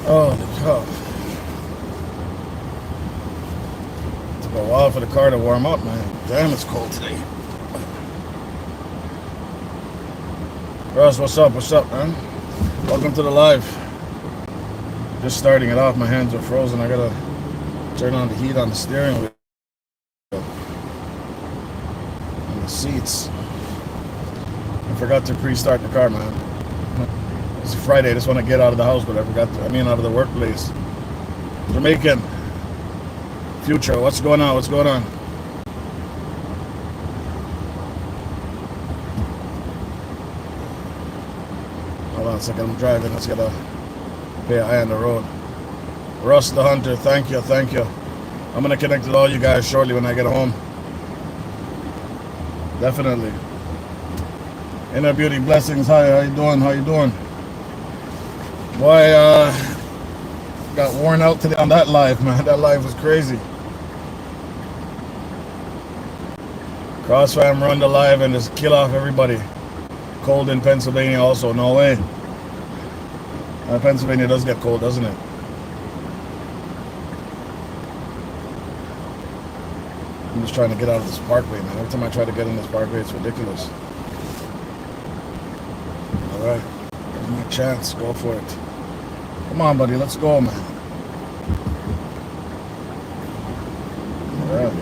Oh, the car. Took a while for the car to warm up, man. Damn, it's cold today. Russ, what's up? What's up, man? Welcome to the live. Just starting it off. My hands are frozen. I gotta turn on the heat on the steering wheel and the seats. I forgot to pre-start the car, man. It's Friday. I just want to get out of the house, but I forgot to. I mean, out of the workplace. Jamaican Future. What's going on? What's going on? Hold on a second. I'm driving. Let's get a pay an eye on the road. Russ the Hunter. Thank you. Thank you. I'm gonna connect with all you guys shortly when I get home. Definitely. Inner Beauty Blessings. Hi. How you doing? How you doing? Boy, got worn out today on that live, man. That live was crazy. Crossfam run the live and just kill off everybody. Cold in Pennsylvania also. No way. Pennsylvania does get cold, doesn't it? I'm just trying to get out of this parkway, man. Every time I try to get in this parkway, it's ridiculous. All right. Give me a chance. Go for it. Come on, buddy. Let's go, man. All right.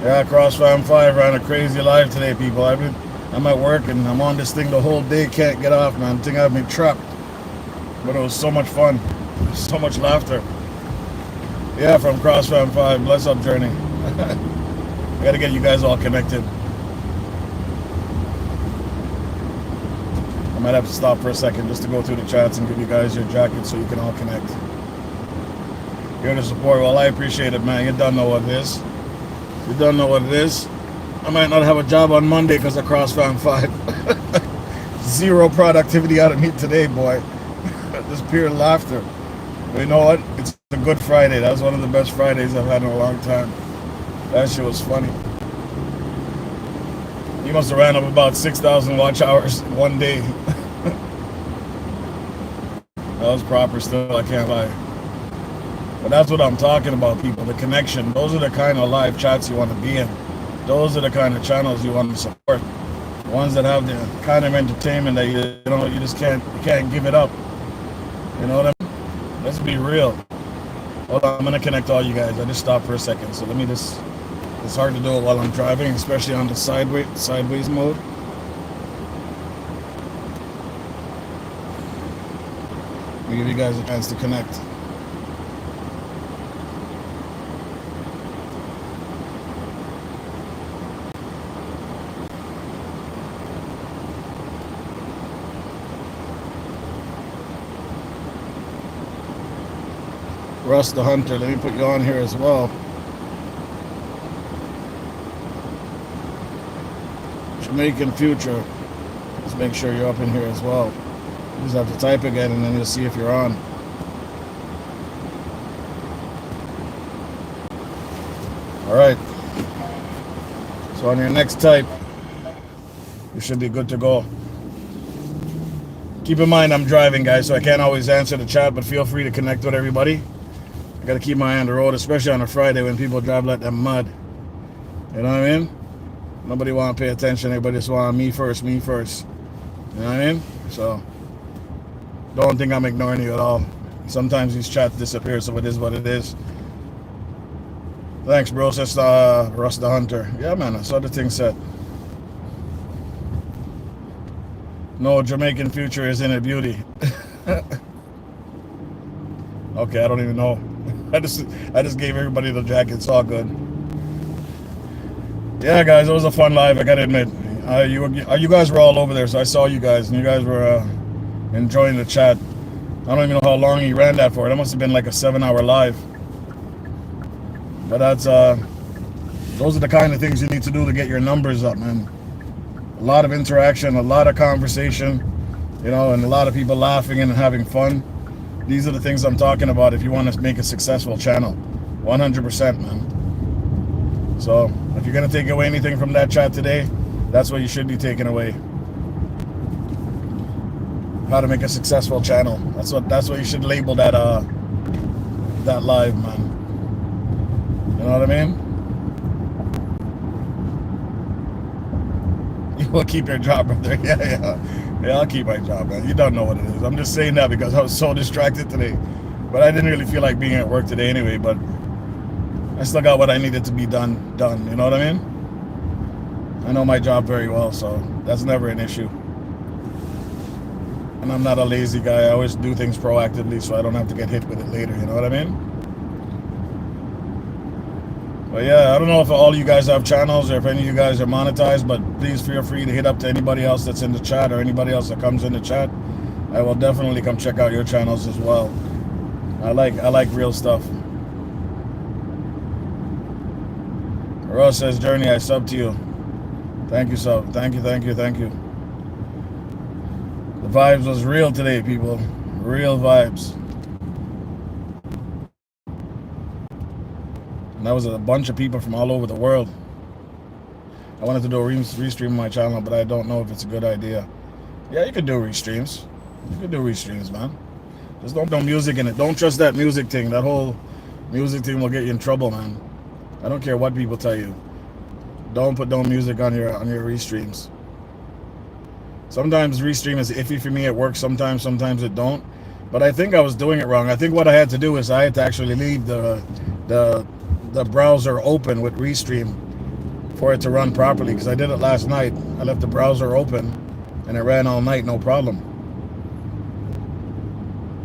Yeah, CrossFam 5 ran a crazy live today, people. I'm at work and I'm on this thing the whole day. Can't get off, man. I think I've been trapped. But it was so much fun. So much laughter. Yeah, from CrossFam 5. Bless up, Journey. I gotta get you guys all connected. I might have to stop for a second just to go through the chats and give you guys your jackets so you can all connect. Here to support. Well, I appreciate it, man. You don't know what it is. You don't know what it is. I might not have a job on Monday because of CrossFam 5. Zero productivity out of me today, boy. Just pure laughter. But you know what? It's a good Friday. That was one of the best Fridays I've had in a long time. That shit was funny. You must have ran up about 6,000 watch hours one day. That was proper still, I can't lie. But that's what I'm talking about, people. The connection. Those are the kind of live chats you want to be in. Those are the kind of channels you want to support. The ones that have the kind of entertainment that you just can't give it up. You know what I mean? Let's be real. Hold on, I'm gonna connect all you guys. I just stopped for a second, so let me just. It's hard to do it while I'm driving, especially on the sideways mode. Let me give you guys a chance to connect. Russ the Hunter, let me put you on here as well. Jamaican Future. Let's make sure you're up in here as well. You just have to type again and then you'll see if you're on. Alright. So on your next type, you should be good to go. Keep in mind I'm driving, guys, so I can't always answer the chat, but feel free to connect with everybody. I gotta keep my eye on the road, especially on a Friday when people drive like that mud. You know what I mean? Nobody want to pay attention. Everybody just want me first. You know what I mean? So, don't think I'm ignoring you at all. Sometimes these chats disappear, so it is what it is. Thanks, bro. That's Russ the Hunter. Yeah, man, I saw the thing set. No, Jamaican Future is Inner Beauty. Okay, I don't even know. I just gave everybody the jacket. It's all good. Yeah, guys, it was a fun live. I gotta admit, you guys were all over there, so I saw you guys, and you guys were enjoying the chat. I don't even know how long he ran that for. That must have been like a 7-hour live. But that's those are the kind of things you need to do to get your numbers up, man. A lot of interaction, a lot of conversation, you know, and a lot of people laughing and having fun. These are the things I'm talking about if you want to make a successful channel. 100%, man. So if you're going to take away anything from that chat today, That's what you should be taking away. How to make a successful channel. That's what you should label that live, man. You know what I mean? You will keep your job, brother. Yeah, I'll keep my job, man. You don't know what it is. I'm just saying that because I was so distracted today. But I didn't really feel like being at work today anyway, but I still got what I needed to be done, you know what I mean? I know my job very well, so that's never an issue. And I'm not a lazy guy. I always do things proactively so I don't have to get hit with it later, you know what I mean? But yeah, I don't know if all you guys have channels or if any of you guys are monetized, but please feel free to hit up to anybody else that's in the chat or anybody else that comes in the chat. I will definitely come check out your channels as well. I like real stuff. Ross says, Journey, I sub to you. Thank you, sub. Thank you. The vibes was real today, people. Real vibes. And that was a bunch of people from all over the world. I wanted to do a restream on my channel, but I don't know if it's a good idea. Yeah, you can do restreams. You can do restreams, man. Just don't put music in it. Don't trust that music thing. That whole music thing will get you in trouble, man. I don't care what people tell you. Don't put no music on your restreams. Sometimes restream is iffy for me. It works sometimes it don't. But I think I was doing it wrong. I think what I had to do is I had to actually leave the browser open with Restream for it to run properly, because I did it last night. I left the browser open and it ran all night, no problem.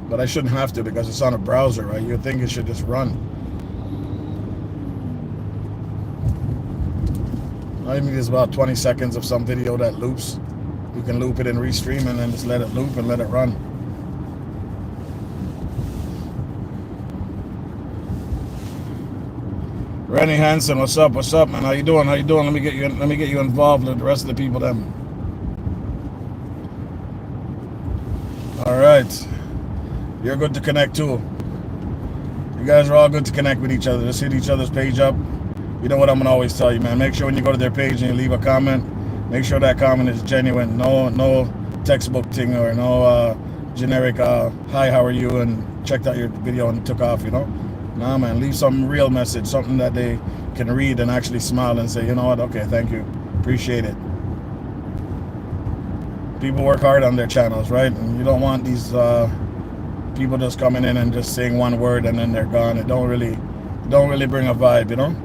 But I shouldn't have to because it's on a browser, right? You'd think it should just run. All you need is about 20 seconds of some video that loops. You can loop it in Restream and then just let it loop and let it run. Rennie Hansen, what's up, man? How you doing? Let me get you involved with the rest of the people then. All right. You're good to connect too. You guys are all good to connect with each other. Just hit each other's page up. You know what I'm gonna always tell you, man. Make sure when you go to their page and you leave a comment, make sure that comment is genuine. No textbook thing or no generic hi, how are you, and checked out your video and took off, you know? Nah, man, leave some real message, something that they can read and actually smile and say, you know what, okay, thank you, appreciate it. People work hard on their channels, right? And you don't want these people just coming in and just saying one word and then they're gone. It don't really bring a vibe, you know?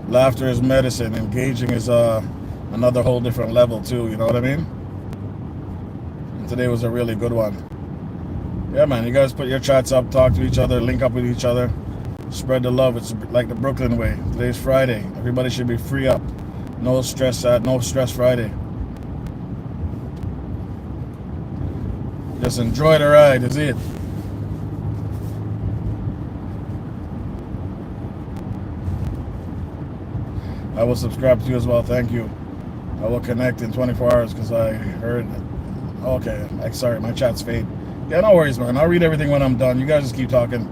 Laughter is medicine. Engaging is another whole different level too, you know what I mean? Today was a really good one. Yeah, man, you guys put your chats up, talk to each other, link up with each other, spread the love. It's like the Brooklyn way. Today's Friday. Everybody should be free up. No stress Friday. Just enjoy the ride, is it. I will subscribe to you as well, thank you. I will connect in 24 hours because I heard. Okay, sorry, my chat's fade. Yeah, no worries, man. I'll read everything when I'm done. You guys just keep talking.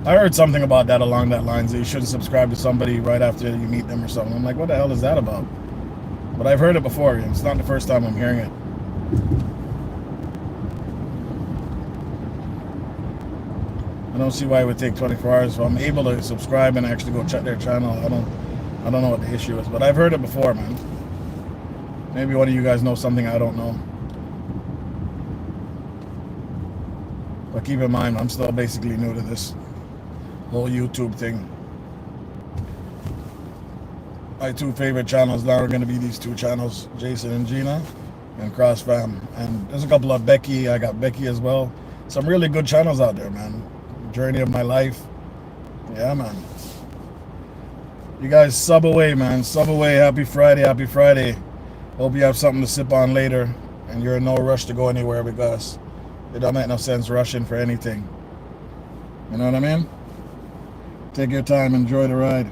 I heard something about that along that lines, that you shouldn't subscribe to somebody right after you meet them or something. I'm like, what the hell is that about? But I've heard it before. It's not the first time I'm hearing it. I don't see why it would take 24 hours. So I'm able to subscribe and actually go check their channel. I don't know what the issue is, but I've heard it before, man. Maybe one of you guys know something I don't know. But keep in mind, I'm still basically new to this whole YouTube thing. My two favorite channels now are going to be these two channels, Jason and Gina and CrossFam. And there's a couple of Becky. I got Becky as well. Some really good channels out there, man. Journey of my life. Yeah, man. You guys sub away, man. Sub away. Happy Friday. Happy Friday. Hope you have something to sip on later and you're in no rush to go anywhere, because it don't make no sense rushing for anything. You know what I mean? Take your time, enjoy the ride.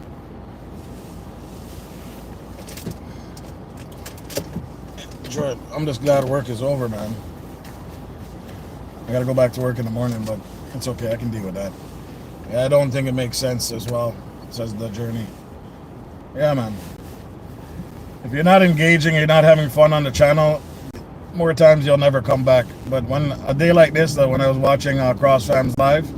Enjoy it. I'm just glad work is over, man. I gotta go back to work in the morning, but it's okay, I can deal with that. Yeah, I don't think it makes sense as well, says the journey. Yeah, man. If you're not engaging, you're not having fun on the channel, more times you'll never come back. But when a day like this, when I was watching CrossFams live,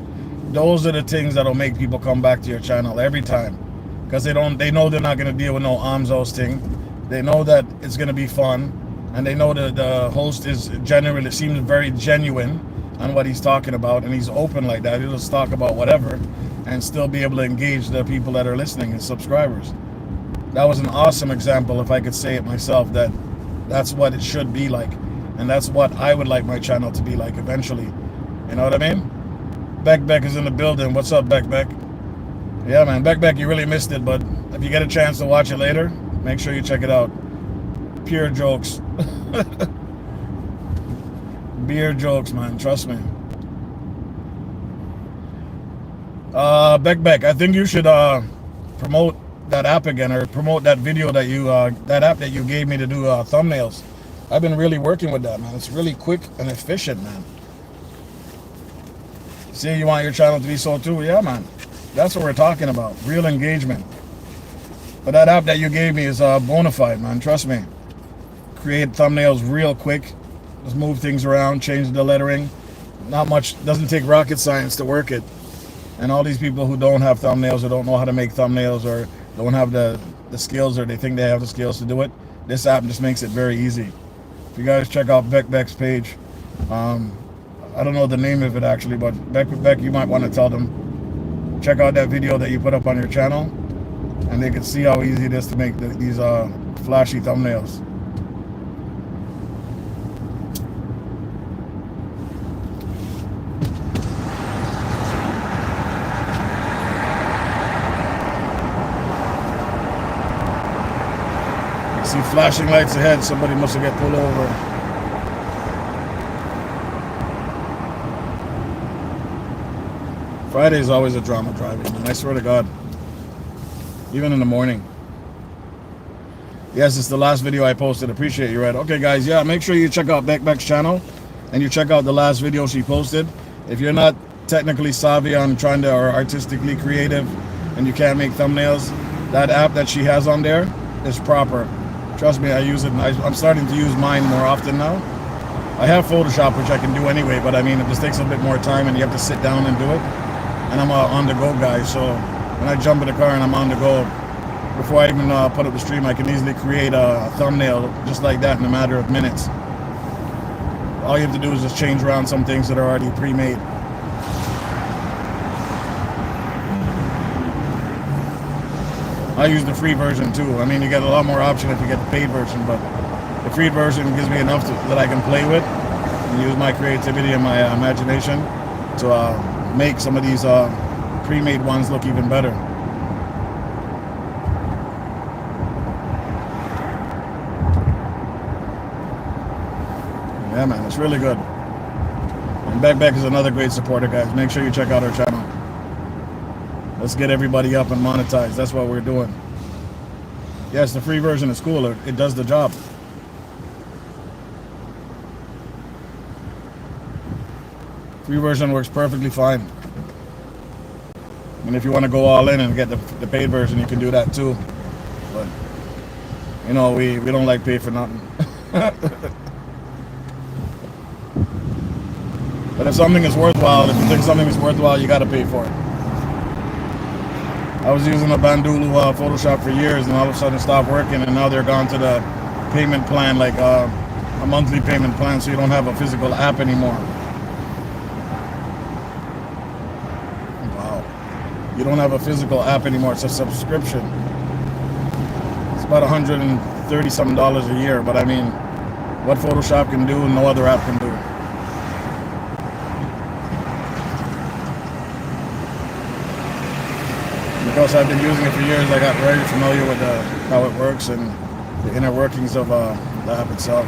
those are the things that'll make people come back to your channel every time, because they know they're not going to deal with no arms host thing. They know that it's going to be fun, and they know that the host is generally seems very genuine on what he's talking about, and he's open like that. He'll just talk about whatever and still be able to engage the people that are listening, his subscribers. That was an awesome example, if I could say it myself, that that's what it should be like, and that's what I would like my channel to be like eventually. You know what I mean? Beck is in the building. What's up, Beck? Yeah, man, Beck, you really missed it, but if you get a chance to watch it later, make sure you check it out. Pure jokes. Beer jokes, man, trust me. Beck, I think you should promote that app again, or promote that video that you that app that you gave me to do thumbnails. I've been really working with that, man. It's really quick and efficient, man. See, you want your channel to be so too? Yeah, man. That's what we're talking about. Real engagement. But that app that you gave me is bona fide, man. Trust me. Create thumbnails real quick. Just move things around, change the lettering. Not much. Doesn't take rocket science to work it. And all these people who don't have thumbnails, or don't know how to make thumbnails, or don't have the skills, or they think they have the skills to do it, this app just makes it very easy. If you guys check out Beck's page, I don't know the name of it actually, but Beck, you might want to tell them, check out that video that you put up on your channel, and they can see how easy it is to make these flashy thumbnails. See flashing lights ahead. Somebody must have got pulled over. Friday is always a drama driving, and I swear to God, even in the morning. Yes, it's the last video I posted. Appreciate you, right? Okay, guys, yeah, make sure you check out Beck's channel, and you check out the last video she posted. If you're not technically savvy on trying to, or artistically creative, and you can't make thumbnails, that app that she has on there is proper. Trust me, I use it. I'm starting to use mine more often now. I have Photoshop, which I can do anyway, but I mean, it just takes a bit more time, and you have to sit down and do it. And I'm an on-the-go guy, so when I jump in the car and I'm on the go, before I even put up the stream, I can easily create a thumbnail just like that in a matter of minutes. All you have to do is just change around some things that are already pre-made. I use the free version too. I mean, you get a lot more option if you get the paid version, but the free version gives me enough that I can play with and use my creativity and my imagination to make some of these pre-made ones look even better. Yeah, man, it's really good. And Beck is another great supporter, guys. Make sure you check out our channel. Let's get everybody up and monetized. That's what we're doing. Yes, the free version is cool. It does the job. Free version works perfectly fine. And if you want to go all in and get the paid version, you can do that too. But, you know, we don't like pay for nothing. But if something is worthwhile, if you think something is worthwhile, you got to pay for it. I was using a Bandulu Photoshop for years, and all of a sudden it stopped working, and now they're gone to the payment plan, like a monthly payment plan, so you don't have a physical app anymore. Wow. You don't have a physical app anymore. It's a subscription. It's about $130 something a year, but I mean, what Photoshop can do, no other app can do. Because I've been using it for years, I got very familiar with how it works and the inner workings of the app itself.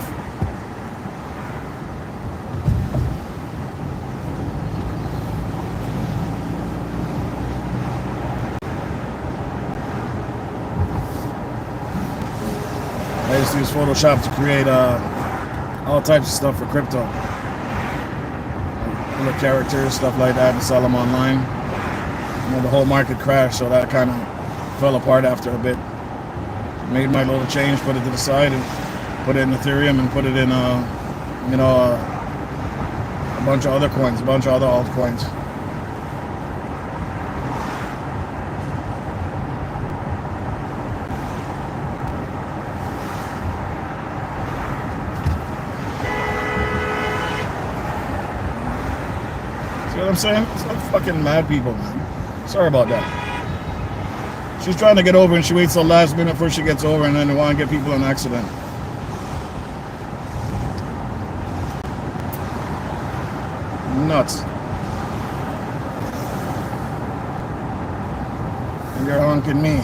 I used to use Photoshop to create all types of stuff for crypto. Like little characters, stuff like that, and sell them online. The whole market crashed, so that kind of fell apart after a bit. Made my little change, put it to the side, and put it in Ethereum, and put it in, a bunch of other coins, a bunch of other altcoins. See what I'm saying? It's like fucking mad people, man. Sorry about that. She's trying to get over and she waits till the last minute before she gets over, and then they want to get people in an accident. Nuts. And you're honking me.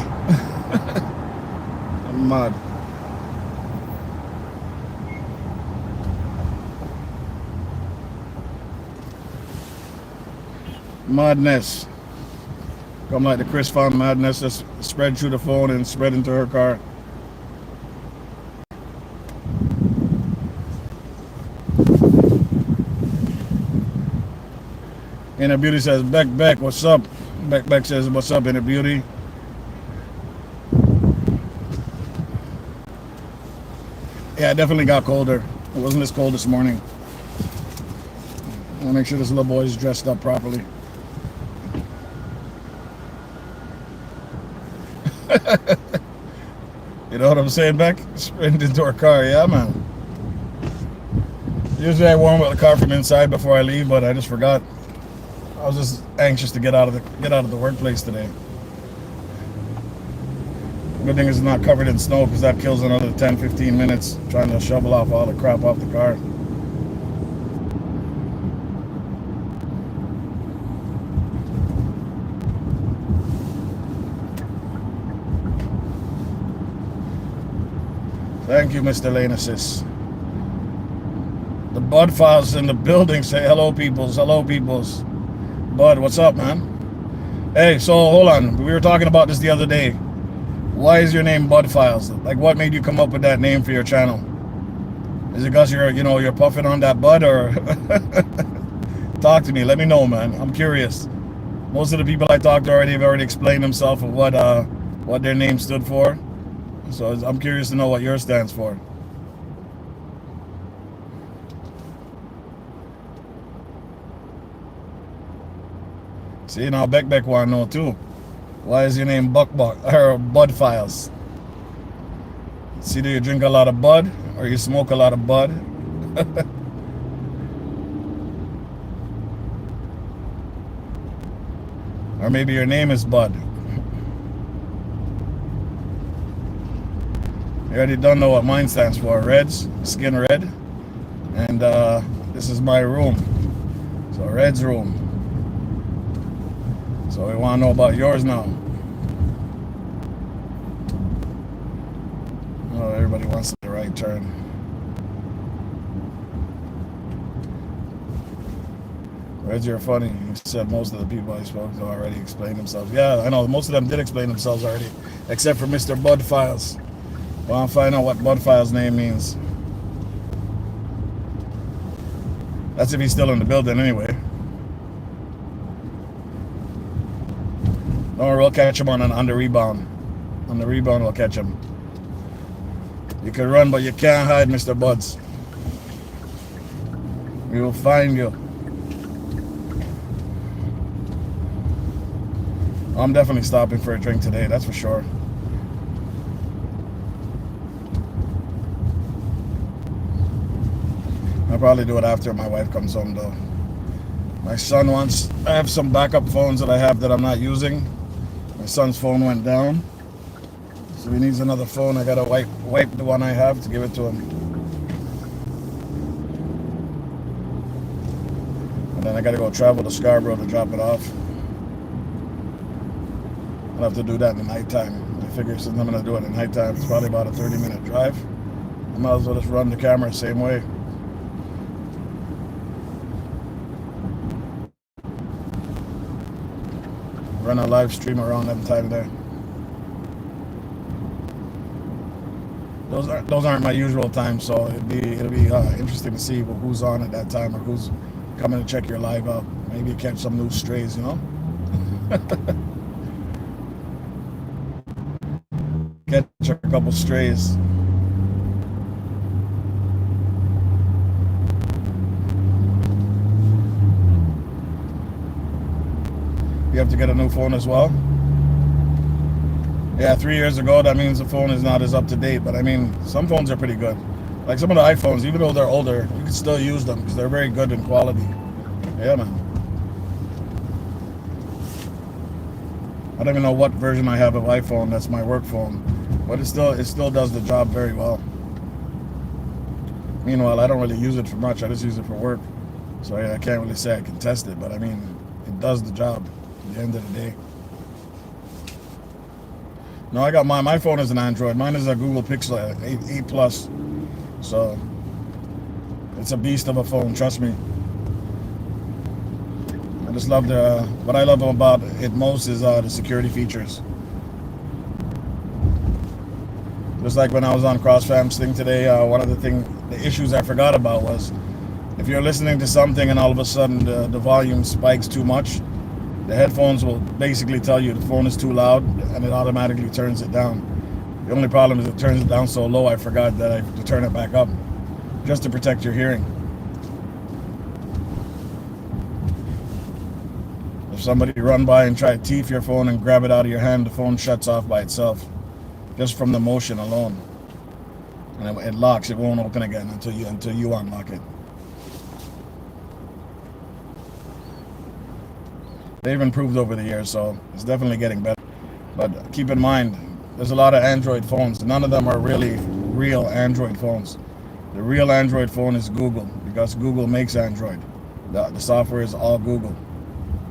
I'm mad. Madness. Come like the Chris Font madness just spread through the phone and spread into her car. Inner Beauty says, Beck, what's up? Beck says, what's up, Inner Beauty? Yeah, it definitely got colder. It wasn't this cold this morning. I'll make sure this little boy's dressed up properly. You know what I'm saying, Beck? Sprint into our car, yeah, man. Usually I warm up the car from inside before I leave, but I just forgot. I was just anxious to get out of the workplace today. Good thing it's not covered in snow, because that kills another 10-15 minutes trying to shovel off all the crap off the car. Thank you, Mr. Lanesis. The Bud Files in the building say hello, peoples. Hello, peoples. Bud, what's up, man? Hey, so hold on. We were talking about this the other day. Why is your name Bud Files? Like, what made you come up with that name for your channel? Is it because you're puffing on that bud, or talk to me? Let me know, man. I'm curious. Most of the people I talked to have already explained themselves of what their name stood for. So I'm curious to know what yours stands for. See, now Beck want to know too. Why is your name Bud Files? See, do you drink a lot of bud, or you smoke a lot of bud? Or maybe your name is Bud. You already don't know what mine stands for. Reds, skin red. And this is my room. So Red's room. So we want to know about yours now. Oh, everybody wants the right turn. Reds, you're funny. You said most of the people I spoke to already explained themselves. Yeah, I know. Most of them did explain themselves already. Except for Mr. Bud Files. Well, I'll find out what Bud Files' name means. That's if he's still in the building anyway. Don't worry, we'll catch him on the rebound. On the rebound, we'll catch him. You can run, but you can't hide, Mr. Buds. We will find you. I'm definitely stopping for a drink today, that's for sure. I'll probably do it after my wife comes home, though. My son wants... I have some backup phones that I have that I'm not using. My son's phone went down, so he needs another phone. I gotta wipe the one I have to give it to him. And then I gotta go travel to Scarborough to drop it off. I'll have to do that in the nighttime. I figure since I'm gonna do it at nighttime, it's probably about a 30-minute drive. I might as well just run the camera the same way. Run a live stream around that time there. Those aren't my usual times, so it'll be interesting to see who's on at that time, or who's coming to check your live out. Maybe you catch some new strays, you know. Catch a couple strays. You have to get a new phone as well. Yeah, 3 years ago, that means the phone is not as up to date. But I mean, some phones are pretty good. Like some of the iPhones, even though they're older, you can still use them because they're very good in quality. Yeah, man. I don't even know what version I have of iPhone. That's my work phone, but it still does the job very well. Meanwhile, I don't really use it for much. I just use it for work. So yeah, I can't really say I can test it, but I mean, it does the job at the end of the day. No, I got my phone is an Android. Mine is a Google Pixel 8 Plus. So it's a beast of a phone, trust me. I just love what I love about it most is the security features. Just like when I was on CrossFam's thing today, one of the issues I forgot about was if you're listening to something and all of a sudden the volume spikes too much, the headphones will basically tell you the phone is too loud and it automatically turns it down. The only problem is it turns it down so low I forgot that I have to turn it back up just to protect your hearing. If somebody run by and try to teeth your phone and grab it out of your hand, the phone shuts off by itself just from the motion alone. And it locks, it won't open again until you unlock it. They've improved over the years, so it's definitely getting better. But keep in mind, there's a lot of Android phones. None of them are really real Android phones. The real Android phone is Google, because Google makes Android. The software is all Google.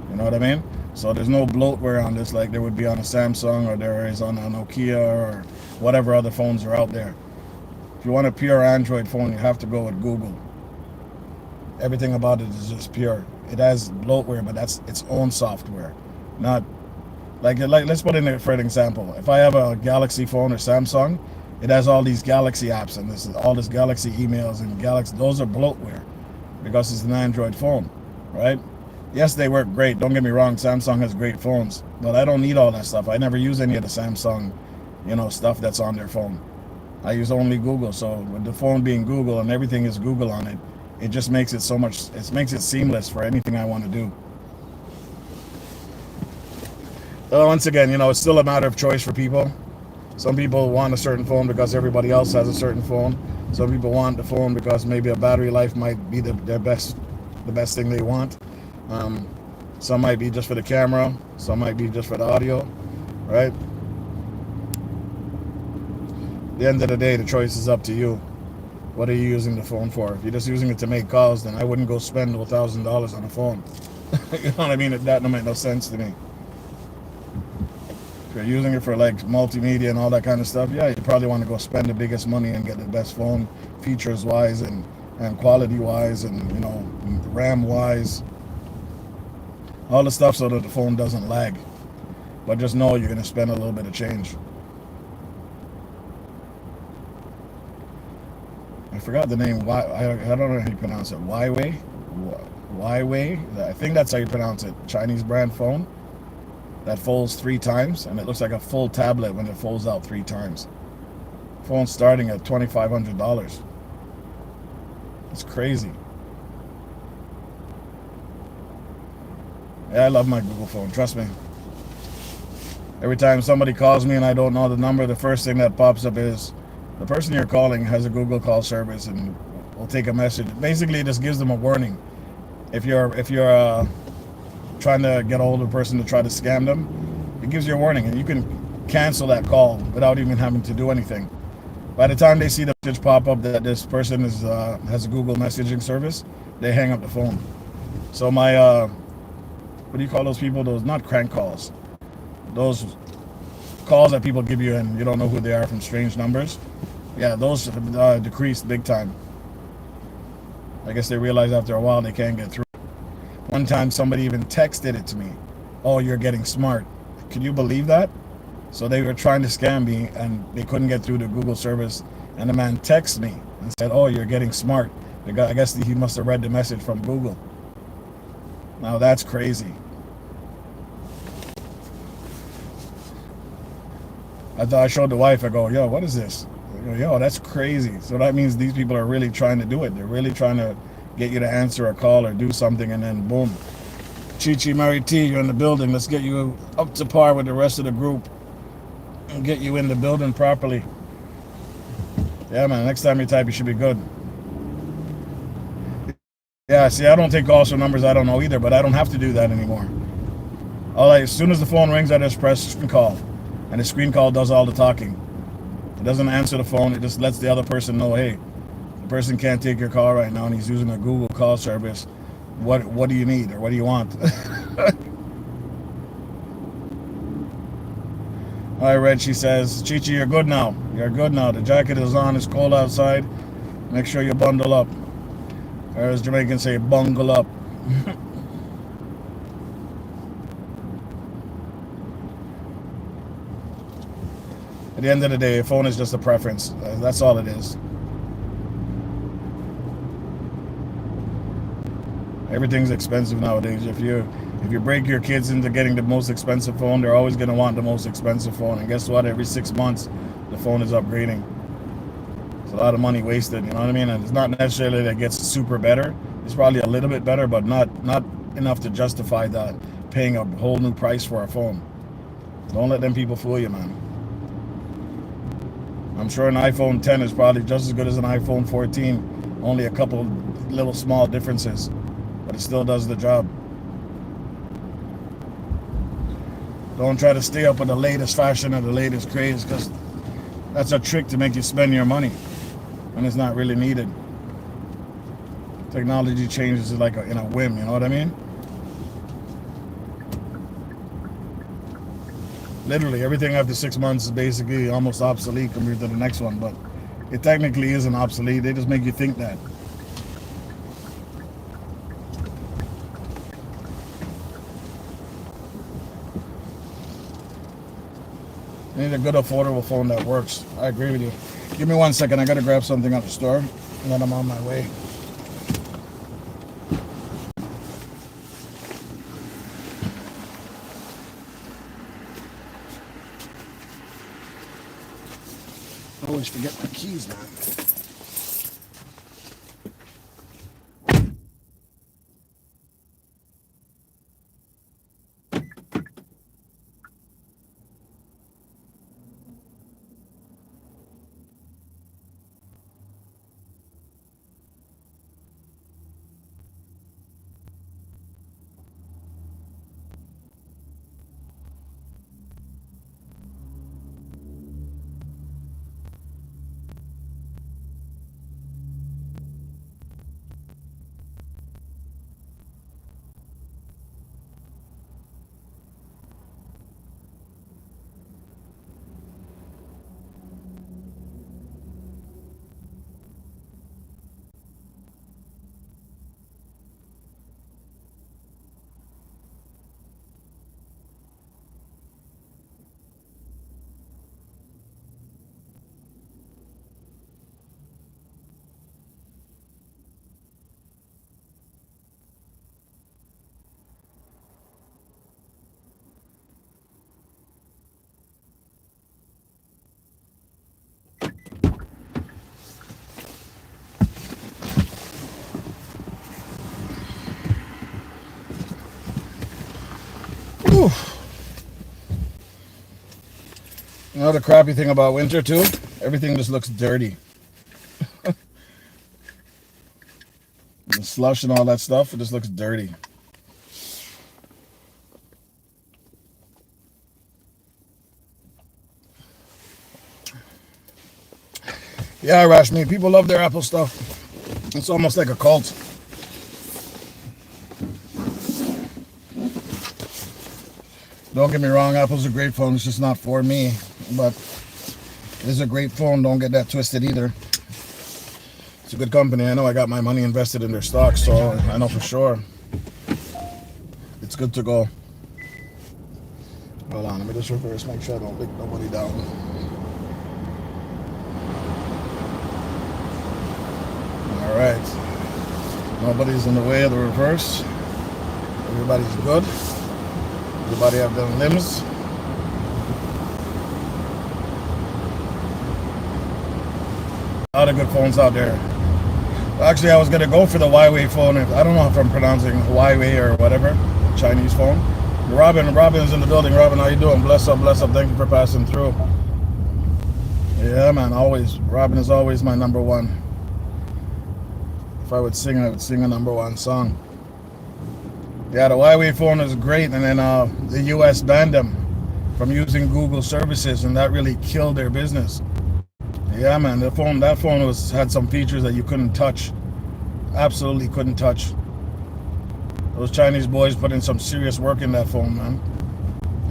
You know what I mean? So there's no bloatware on this like there would be on a Samsung or there is on a Nokia or whatever other phones are out there. If you want a pure Android phone, you have to go with Google. Everything about it is just pure. It has bloatware, but that's its own software. Not like let's put in it for an example. If I have a Galaxy phone or Samsung, it has all these Galaxy apps and all this Galaxy emails and Galaxy. Those are bloatware because it's an Android phone, right? Yes, they work great. Don't get me wrong. Samsung has great phones, but I don't need all that stuff. I never use any of the Samsung, stuff that's on their phone. I use only Google. So with the phone being Google and everything is Google on it, it just makes it so much. It makes it seamless for anything I want to do. Once again, it's still a matter of choice for people. Some people want a certain phone because everybody else has a certain phone. Some people want the phone because maybe a battery life might be the best thing they want. Some might be just for the camera. Some might be just for the audio, right? At the end of the day, the choice is up to you. What are you using the phone for? If you're just using it to make calls, then I wouldn't go spend $1,000 on a phone. You know what I mean? That don't make no sense to me. If you're using it for like multimedia and all that kind of stuff, yeah, you probably want to go spend the biggest money and get the best phone, features wise and quality wise and RAM wise, all the stuff so that the phone doesn't lag. But just know you're going to spend a little bit of change. I forgot the name. I don't know how you pronounce it. Huawei. I think that's how you pronounce it. Chinese brand phone that folds 3 times, and it looks like a full tablet when it folds out 3 times. Phone starting at $2,500. It's crazy. Yeah, I love my Google phone. Trust me. Every time somebody calls me and I don't know the number, the first thing that pops up is the person you're calling has a Google call service and will take a message. Basically, it just gives them a warning. If you're trying to get a hold of a person to try to scam them, it gives you a warning, and you can cancel that call without even having to do anything. By the time they see the message pop up that this person has a Google messaging service, they hang up the phone. So my what do you call those people? Those, not crank calls. Those calls that people give you and you don't know who they are from strange numbers. Yeah, those decreased big time. I guess they realize after a while they can't get through. One time somebody even texted it to me. Oh, you're getting smart. Could you believe that? So they were trying to scam me and they couldn't get through the Google service. And the man texted me and said, oh, you're getting smart. I guess he must have read the message from Google. Now that's crazy. I thought I showed the wife. I go, yo, what is this? I go, yo, that's crazy. So that means these people are really trying to do it. They're really trying to get you to answer a call or do something, and then boom. Chi Mary T, you're in the building. Let's get you up to par with the rest of the group and get you in the building properly. Yeah, man, next time you type, you should be good. Yeah, see, I don't take calls from numbers I don't know either, but I don't have to do that anymore. As soon as the phone rings, I just press screen call. And the screen call does all the talking. It doesn't answer the phone. It just lets the other person know, hey, the person can't take your call right now and he's using a Google call service. What do you need or what do you want? All right, Red, she says, Chichi, you're good now. You're good now. The jacket is on. It's cold outside. Make sure you bundle up. Or as Jamaicans say, bungle up. At the end of the day, a phone is just a preference. That's all it is. Everything's expensive nowadays. If you break your kids into getting the most expensive phone, they're always going to want the most expensive phone. And guess what? Every 6 months, the phone is upgrading. It's a lot of money wasted. You know what I mean? And it's not necessarily that it gets super better. It's probably a little bit better, but not enough to justify that paying a whole new price for a phone. Don't let them people fool you, man. I'm sure an iPhone 10 is probably just as good as an iPhone 14. Only a couple little small differences, but it still does the job. Don't try to stay up with the latest fashion or the latest craze, because that's a trick to make you spend your money when it's not really needed. Technology changes like in a whim, you know what I mean? Literally, everything after 6 months is basically almost obsolete compared to the next one, but it technically isn't obsolete. They just make you think that. You need a good, affordable phone that works. I agree with you. Give me 1 second. I got to grab something at the store, and then I'm on my way. I always forget my keys, man. Whew. You know the crappy thing about winter too? Everything just looks dirty. The slush and all that stuff, it just looks dirty. Yeah, Rashmi, people love their Apple stuff. It's almost like a cult. Don't get me wrong, Apple's a great phone. It's just not for me. But it's a great phone. Don't get that twisted either. It's a good company. I know I got my money invested in their stocks, so I know for sure it's good to go. Hold on, let me just reverse, make sure I don't lick nobody down. All right. Nobody's in the way of the reverse. Everybody's good. Everybody have them limbs. lot of good phones out there. Actually, I was gonna go for the Huawei phone. I don't know if I'm pronouncing Huawei or whatever, Chinese phone. Robin's in the building. Robin, how you doing? Bless up, bless up. Thank you for passing through. Yeah, man, always. Robin is always my number one. If I would sing, I would sing a number one song. Yeah, the Huawei phone is great, and then the US banned them from using Google services, and that really killed their business. Yeah, man, that phone had some features that you couldn't touch. Absolutely couldn't touch. Those Chinese boys put in some serious work in that phone, man.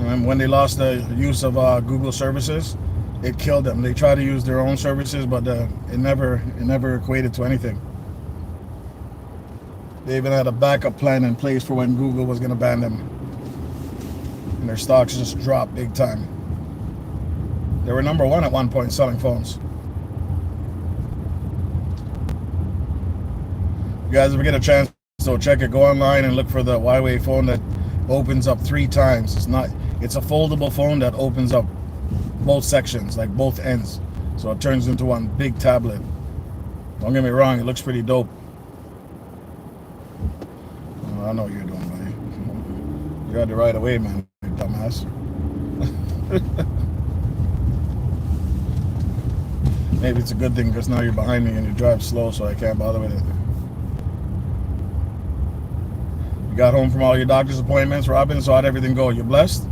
And when they lost the use of Google services, it killed them. They tried to use their own services, but it never equated to anything. They even had a backup plan in place for when Google was going to ban them. And their stocks just dropped big time. They were number one at one point selling phones. You guys ever get a chance, so check it. Go online and look for the Huawei phone that opens up 3 times. It's a foldable phone that opens up both sections, like both ends. So it turns into one big tablet. Don't get me wrong, it looks pretty dope. I know what you're doing, buddy. You had to ride away, man, you dumbass. Maybe it's a good thing because now you're behind me and you drive slow, so I can't bother with it. You got home from all your doctor's appointments, Robin, so how'd everything go? You blessed?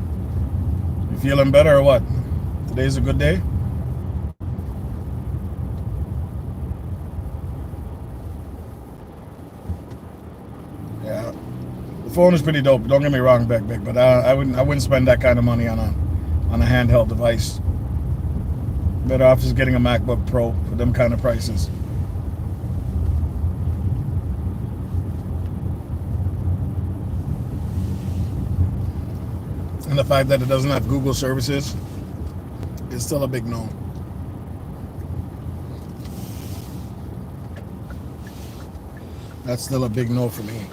You feeling better or what? Today's a good day? Yeah. The phone is pretty dope. Don't get me wrong, Beck, but I wouldn't spend that kind of money on a handheld device. Better off just getting a MacBook Pro for them kind of prices. And the fact that it doesn't have Google services is still a big no. That's still a big no for me.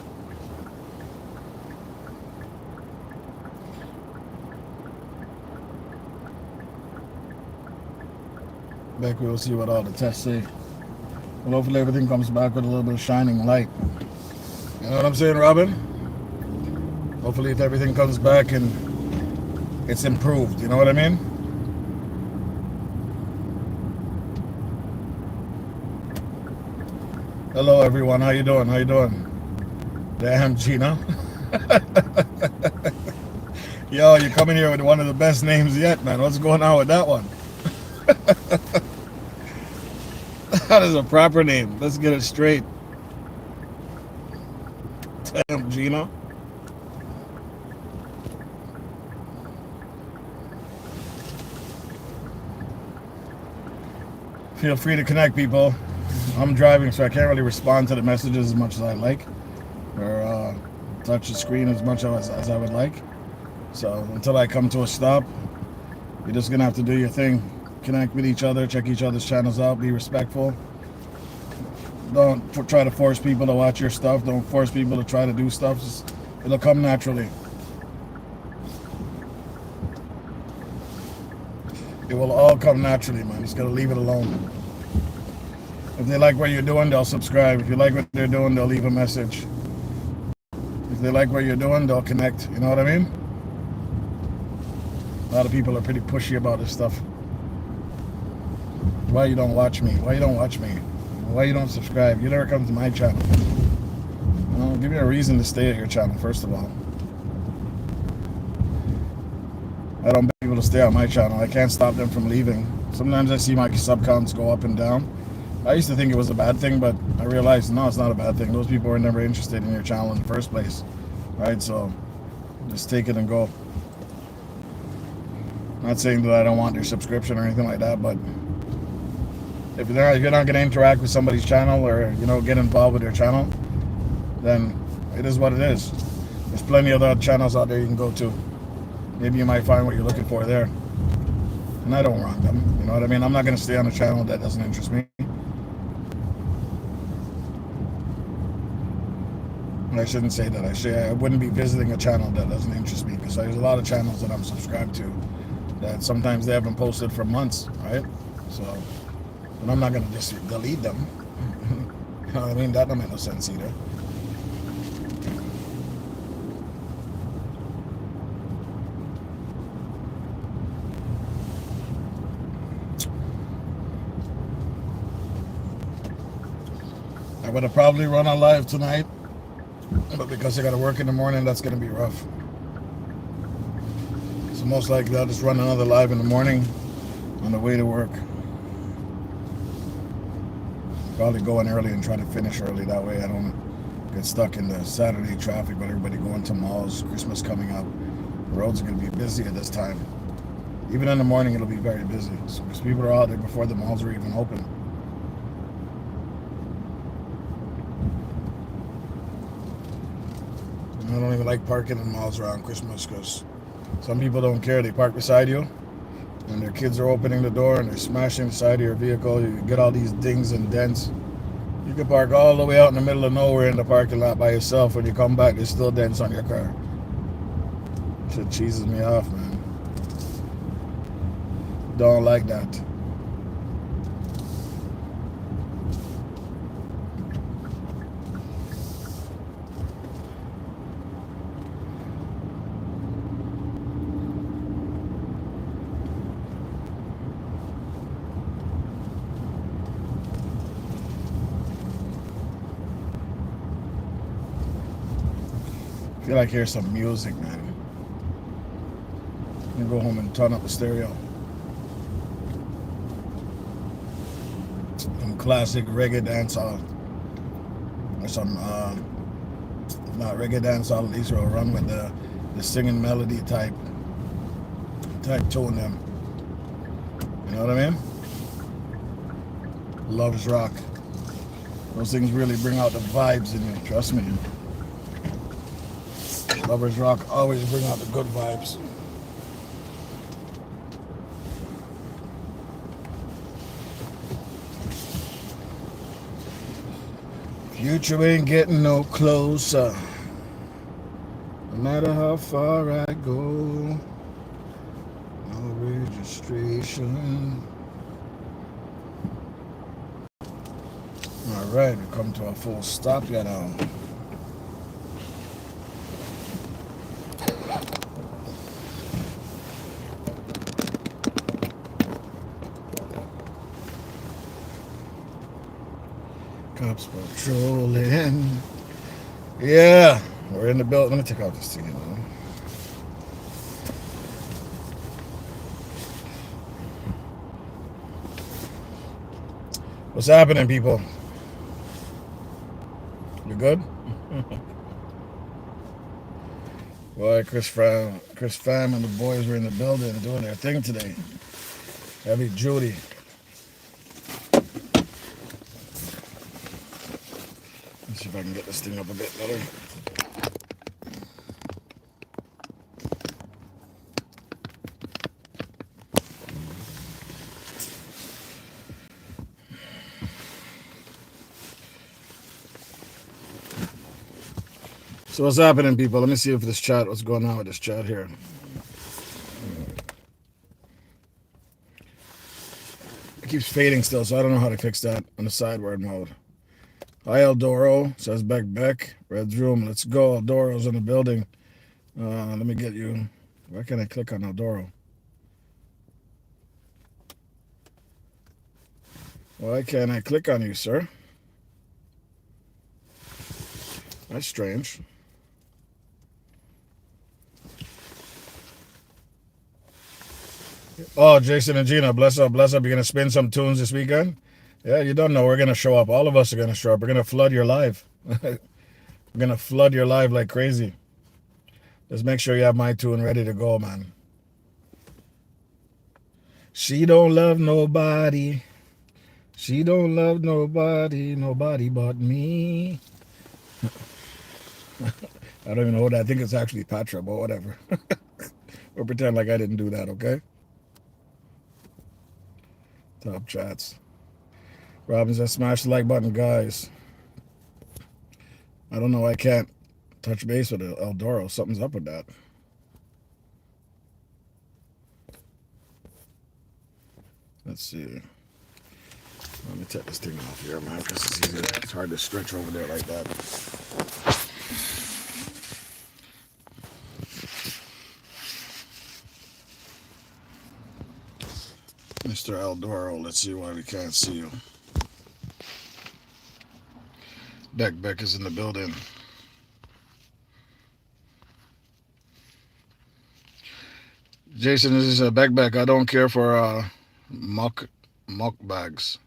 Back, we'll see what all the tests say. Well, hopefully everything comes back with a little bit of shining light. You know what I'm saying, Robin? Hopefully if everything comes back and it's improved, you know what I mean? Hello everyone, how you doing? How you doing? Damn, Gina. Yo, you're coming here with one of the best names yet, man. What's going on with that one? That is a proper name. Let's get it straight. Damn, Gina. Feel free to connect, people. I'm driving, so I can't really respond to the messages as much as I like, or touch the screen as much as I would like. So until I come to a stop, you're just gonna have to do your thing. Connect with each other, check each other's channels out, be respectful. Don't try to force people to watch your stuff. Don't force people to try to do stuff. It'll come naturally. It will all come naturally, man. Just gotta leave it alone. If they like what you're doing, they'll subscribe. If you like what they're doing, they'll leave a message. If they like what you're doing, they'll connect. You know what I mean? A lot of people are pretty pushy about this stuff. Why you don't watch me? Why you don't watch me? Why you don't subscribe? You never come to my channel. You know, give me a reason to stay at your channel, first of all. I don't beg people to stay on my channel. I can't stop them from leaving. Sometimes I see my sub counts go up and down. I used to think it was a bad thing, but I realized, no, it's not a bad thing. Those people were never interested in your channel in the first place. Right? So just take it and go. Not saying that I don't want your subscription or anything like that, but if you're not going to interact with somebody's channel or, you know, get involved with their channel, then it is what it is. There's plenty of other channels out there you can go to. Maybe you might find what you're looking for there. And I don't wrong them. You know what I mean? I'm not going to stay on a channel that doesn't interest me. I shouldn't say that. I wouldn't be visiting a channel that doesn't interest me, because there's a lot of channels that I'm subscribed to that sometimes they haven't posted for months, right? So But I'm not gonna just delete them. You know what I mean? That don't make no sense either. I would have probably run on live tonight, but because I got to work in the morning, that's gonna be rough. So most likely I'll just run another live in the morning on the way to work. Probably going early and try to finish early. That way I don't get stuck in the Saturday traffic, but everybody going to malls, Christmas coming up. The roads are going to be busy at this time. Even in the morning, it'll be very busy. So, because people are out there before the malls are even open. I don't even like parking in malls around Christmas because some people don't care. They park beside you and their kids are opening the door and they're smashing the side of your vehicle. You get all these dings and dents. You can park all the way out in the middle of nowhere in the parking lot by yourself. When you come back, there's still dents on your car. Shit cheeses me off, man. Don't like that. I feel like hear some music, man. I'm gonna go home and turn up the stereo. Some classic reggae dancehall. Or some, not reggae dancehall, at least will run with the singing melody type tone them. You know what I mean? Love's Rock. Those things really bring out the vibes in you, trust me. Lovers Rock always bring out the good vibes. Future ain't getting no closer. No matter how far I go, no registration. Alright, we come to a full stop here now. Cops patrolling. Yeah, we're in the building. Let me take out this thing. What's happening, people? You good? Boy, Chris Pham and the boys were in the building doing their thing today. Heavy duty. Let's see if I can get this thing up a bit better. So what's happening, people? Let me see if what's going on with this chat here. It keeps fading still, so I don't know how to fix that on the sideward mode. Hi, Eldoro, says Beck. Red's room, let's go. Eldoro's in the building. Let me get you. Why can't I click on Eldoro? Why can't I click on you, sir? That's strange. Oh, Jason and Gina, bless up, bless up. You're going to spin some tunes this weekend? Yeah, you don't know. We're going to show up. All of us are going to show up. We're going to flood your live. We're going to flood your live like crazy. Just make sure you have my tune ready to go, man. She don't love nobody. She don't love nobody. Nobody but me. I don't even know what I think it's actually Patra, but whatever. We'll pretend like I didn't do that, okay? Top chats. Robin says, smash the like button, guys. I don't know. I can't touch base with Eldoro. Something's up with that. Let's see. Let me take this thing off here, man, because it's easier. It's hard to stretch over there like that. Mr. Eldoro, let's see why we can't see you. Beck is in the building. Jason, this is a Beck. I don't care for muck bags.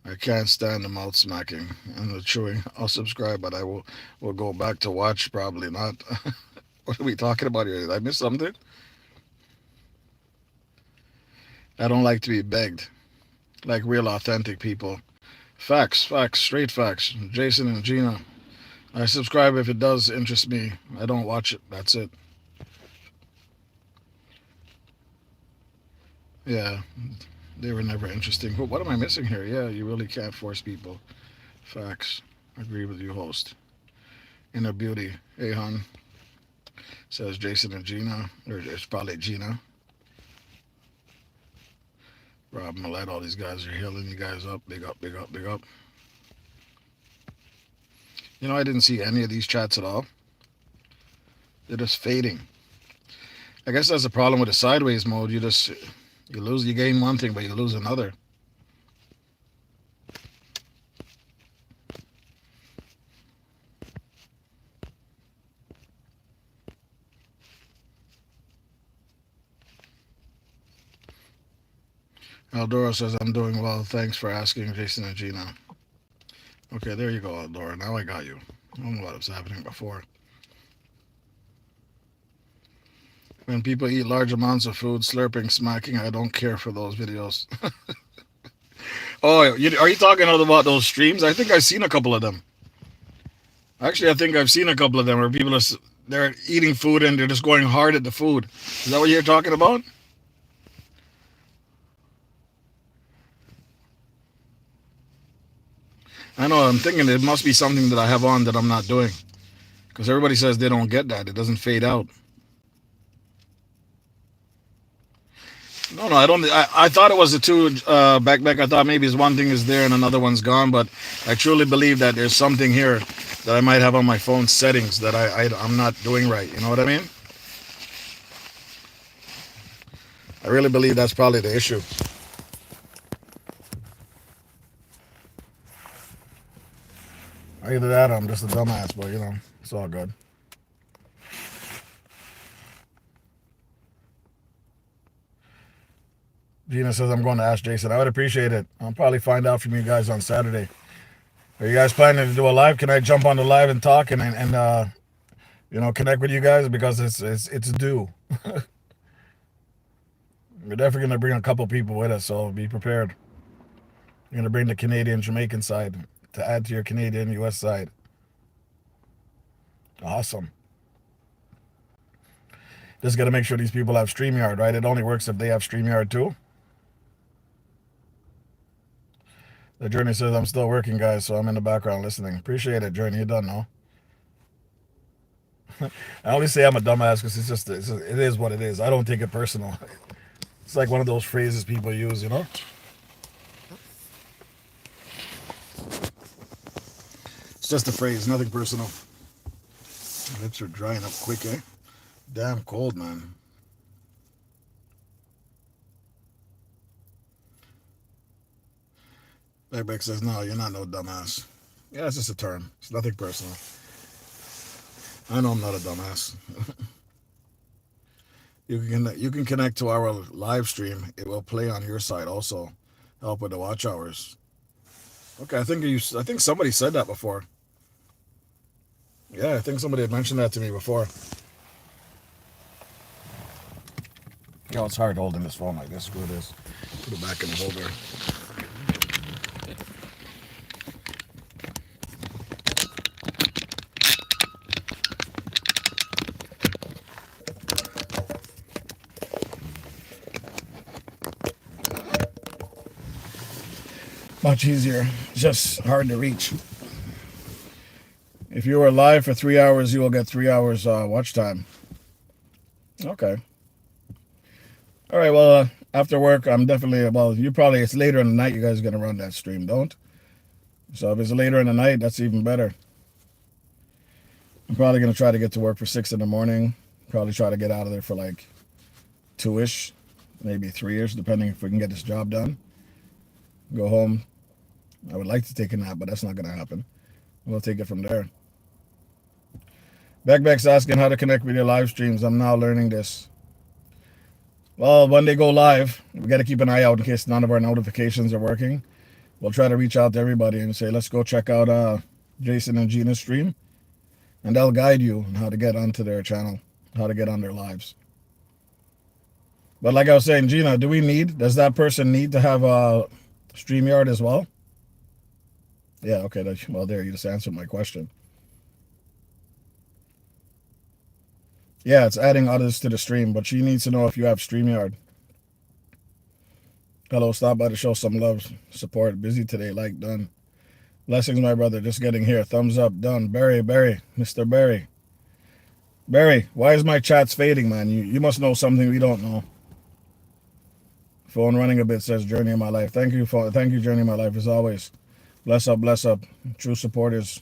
I can't stand the mouth smacking and the chewing. I'll subscribe, but I will go back to watch. Probably not. What are we talking about here? Did I miss something? I don't like to be begged, like real authentic people. Facts, straight facts. Jason and Gina. I subscribe if it does interest me. I don't watch it. That's it. Yeah, they were never interesting. But what am I missing here? Yeah, you really can't force people. Facts. Agree with you, host. Inner beauty. Hey, hon. Says Jason and Gina. Or it's probably Gina. Rob Millette, all these guys are healing you guys up. Big up. You know, I didn't see any of these chats at all. They're just fading. I guess that's the problem with the sideways mode. You gain one thing, but you lose another. Eldora says, I'm doing well. Thanks for asking, Jason and Gina. Okay, there you go, Eldora. Now I got you. I don't know what was happening before. When people eat large amounts of food, slurping, smacking, I don't care for those videos. Oh, are you talking about those streams? I think I've seen a couple of them. Actually, I think I've seen a couple of them where people they're eating food and they're just going hard at the food. Is that what you're talking about? I know, I'm thinking it must be something that I have on that I'm not doing. Because everybody says they don't get that. It doesn't fade out. No, I don't. I thought it was the two back. I thought maybe one thing is there and another one's gone. But I truly believe that there's something here that I might have on my phone settings that I'm not doing right. You know what I mean? I really believe that's probably the issue. Either that or I'm just a dumbass, but you know, it's all good. Gina says I'm going to ask Jason. I would appreciate it. I'll probably find out from you guys on Saturday. Are you guys planning to do a live? Can I jump on the live and talk and connect with you guys, because it's due. We're definitely gonna bring a couple people with us, so be prepared. You're gonna bring the Canadian Jamaican side to add to your Canadian US side. Awesome. Just got to make sure these people have StreamYard, right? It only works if they have StreamYard too. The Journey says, I'm still working, guys, so I'm in the background listening. Appreciate it, Journey. You done, no? I only say I'm a dumbass because it is what it is. I don't take it personal. It's like one of those phrases people use, you know? It's just a phrase, nothing personal. Lips are drying up quick, eh? Damn cold, man. Beck says, no, you're not no dumbass. Yeah, it's just a term. It's nothing personal. I know I'm not a dumbass. You can connect to our live stream. It will play on your side also. Help with the watch hours. Okay, I think somebody said that before. Yeah, I think somebody had mentioned that to me before. Oh, it's hard holding this phone like this. Screw this. Put it back in the holder. Much easier. Just hard to reach. If you are live for 3 hours, you will get 3 hours watch time. Okay. All right, well, After work, I'm definitely, well, you probably, it's later in the night you guys are going to run that stream, don't? So if it's later in the night, that's even better. I'm probably going to try to get to work for 6 in the morning. Probably try to get out of there for like 2-ish, maybe 3-ish, depending if we can get this job done. Go home. I would like to take a nap, but that's not going to happen. We'll take it from there. Beck's asking how to connect with your live streams. I'm now learning this. Well, when they go live, we got to keep an eye out in case none of our notifications are working. We'll try to reach out to everybody and say, let's go check out Jason and Gina's stream. And they'll guide you on how to get onto their channel, how to get on their lives. But like I was saying, Gina, does that person need to have a StreamYard as well? Yeah, okay. Well, there, you just answered my question. Yeah, it's adding others to the stream, but she needs to know if you have StreamYard. Hello, stop by to show some love, support. Busy today, like, done. Blessings, my brother. Just getting here. Thumbs up, done. Barry, Mr. Barry. Barry, why is my chats fading, man? You must know something we don't know. Phone running a bit, says Journey of My Life. Thank you, Journey of My Life, as always. Bless up, bless up. True supporters,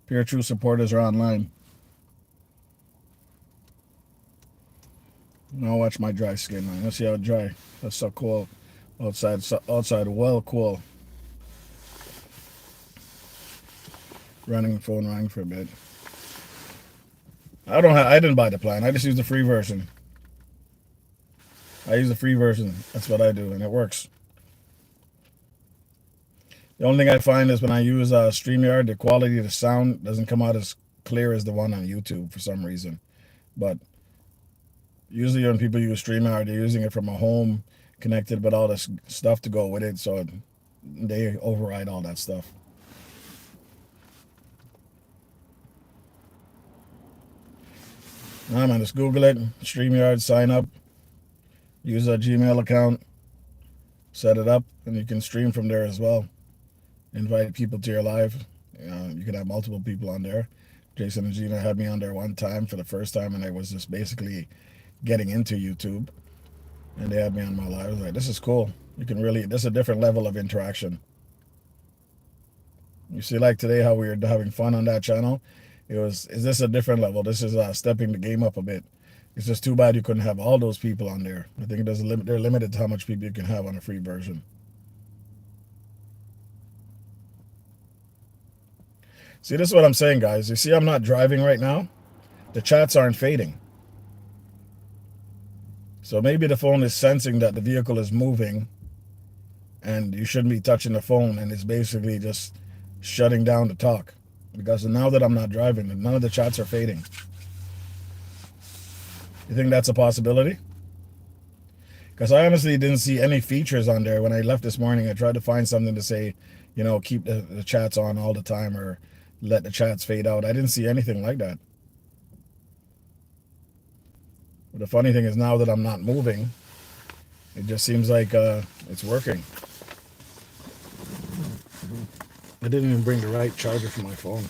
pure true supporters are online. Now watch my dry skin, man. Let's see how dry. That's so cool. Outside, well cool. Running phone rang for a bit. I didn't buy the plan. I just use the free version. I use the free version. That's what I do, and it works. The only thing I find is when I use StreamYard, the quality of the sound doesn't come out as clear as the one on YouTube for some reason. But usually when people use StreamYard, they're using it from a home connected with all this stuff to go with it, so they override all that stuff. Nah, man, just Google it, StreamYard, sign up, use a Gmail account, set it up, and you can stream from there as well. Invite people to your live. You can have multiple people on there. Jason and Gina had me on there one time for the first time, and I was just basically getting into YouTube. And they had me on my live. I was like, this is cool. This is a different level of interaction. You see, like today, how we were having fun on that channel? Is this a different level? This is stepping the game up a bit. It's just too bad you couldn't have all those people on there. I think they're limited to how much people you can have on a free version. See, this is what I'm saying, guys. You see, I'm not driving right now. The chats aren't fading. So maybe the phone is sensing that the vehicle is moving and you shouldn't be touching the phone, and it's basically just shutting down the talk. Because now that I'm not driving, none of the chats are fading. You think that's a possibility? Because I honestly didn't see any features on there when I left this morning. I tried to find something to say, keep the chats on all the time or let the chats fade out. I didn't see anything like that. But the funny thing is, now that I'm not moving, it just seems like it's working. I didn't even bring the right charger for my phone.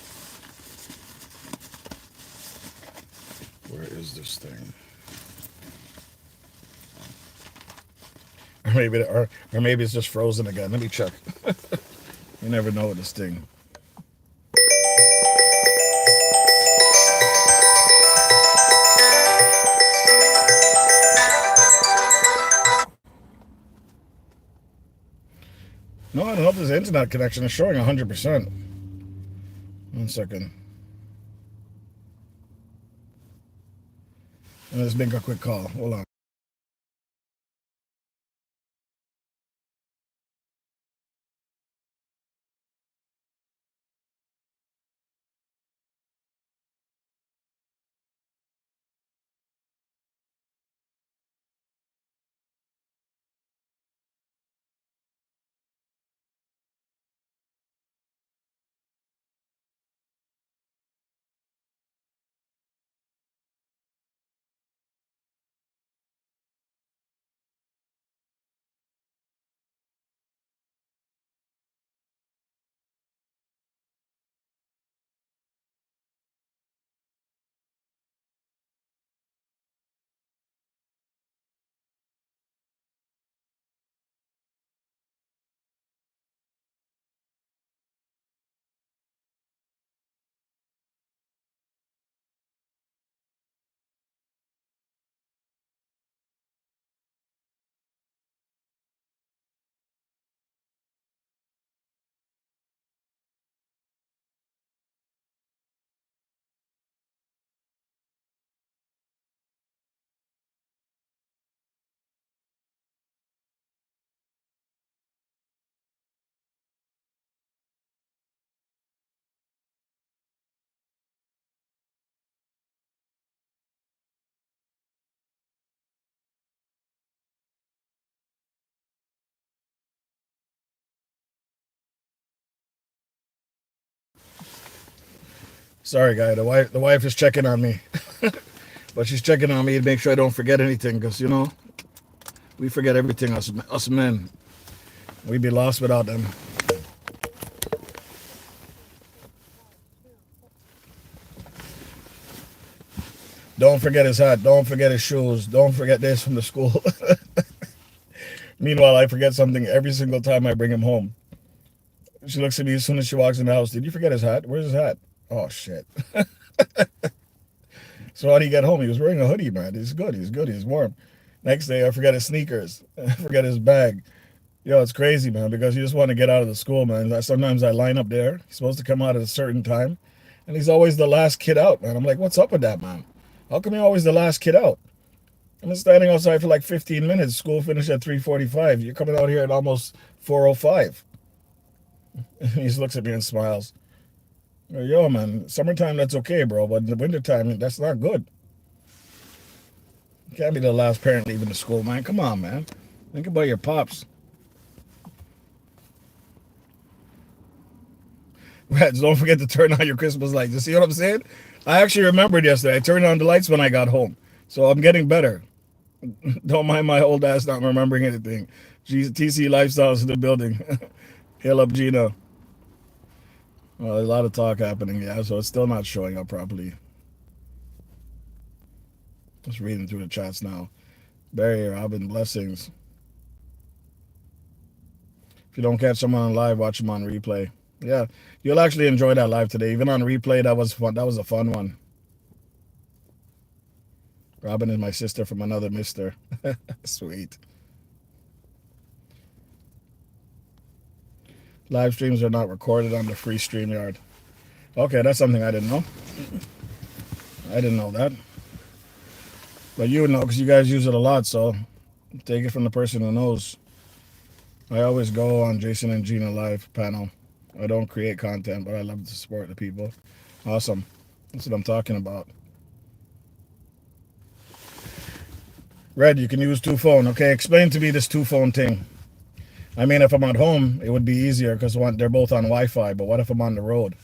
Where is this thing? Or maybe it's just frozen again. Let me check. You never know with this thing. No, I don't know if this internet connection is showing 100%. 1 second. Let's make a quick call. Hold on. Sorry, guy. The wife is checking on me, but she's checking on me to make sure I don't forget anything, because we forget everything. Us men, we'd be lost without them. Don't forget his hat. Don't forget his shoes. Don't forget this from the school. Meanwhile, I forget something every single time I bring him home. She looks at me as soon as she walks in the house. Did you forget his hat? Where's his hat? Oh, shit. So how did he get home? He was wearing a hoodie, man. He's good. He's good. He's warm. Next day, I forget his sneakers. I forget his bag. Yo, it's crazy, man, because you just want to get out of the school, man. Sometimes I line up there. He's supposed to come out at a certain time, and he's always the last kid out, man. I'm like, what's up with that, man? How come you're always the last kid out? I'm standing outside for like 15 minutes. School finished at 3:45. You're coming out here at almost 4:05. He just looks at me and smiles. Yo, man, summertime, that's okay, bro, but in the wintertime, that's not good. You can't be the last parent leaving the school, man. Come on, man. Think about your pops. Reds, don't forget to turn on your Christmas lights. You see what I'm saying? I actually remembered yesterday. I turned on the lights when I got home. So I'm getting better. Don't mind my old ass not remembering anything. TC Lifestyles in the building. Hail up, Gina. Well, there's a lot of talk happening, yeah, so it's still not showing up properly. Just reading through the chats now. Barry, Robin, blessings. If you don't catch someone on live, watch them on replay. Yeah, you'll actually enjoy that live today. Even on replay, that was fun. That was a fun one. Robin is my sister from another mister. Sweet. Live streams are not recorded on the free StreamYard. Okay, that's something I didn't know. I didn't know that. But you would know because you guys use it a lot, so take it from the person who knows. I always go on Jason and Gina live panel. I don't create content, but I love to support the people. Awesome. That's what I'm talking about. Red, you can use two phone. Okay, explain to me this two phone thing. I mean, if I'm at home, it would be easier because they're both on Wi-Fi, but what if I'm on the road?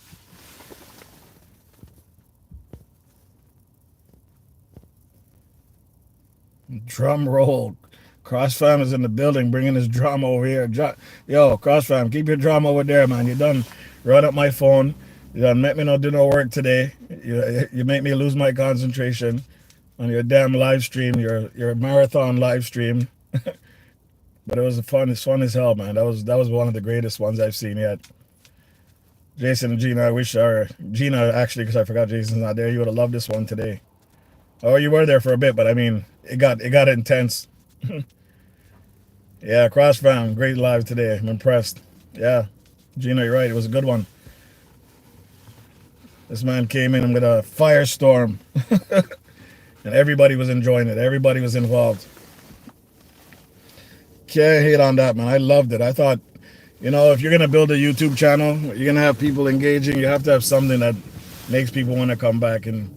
Drum roll. CrossFam is in the building bringing his drama over here. Yo, CrossFam, keep your drama over there, man. You done run up my phone. You done make me not do no work today. You make me lose my concentration on your damn live stream, your marathon live stream. But it was fun. It's fun as hell, man. That was one of the greatest ones I've seen yet. Jason and Gina, Gina actually, because I forgot Jason's not there. You would have loved this one today. Oh, you were there for a bit, but I mean, it got intense. Yeah, CrossFam, great live today. I'm impressed. Yeah, Gina, you're right. It was a good one. This man came in with a firestorm, and everybody was enjoying it. Everybody was involved. Can't hate on that, man. I loved it. I thought, if you're going to build a YouTube channel, you're going to have people engaging, you have to have something that makes people want to come back. And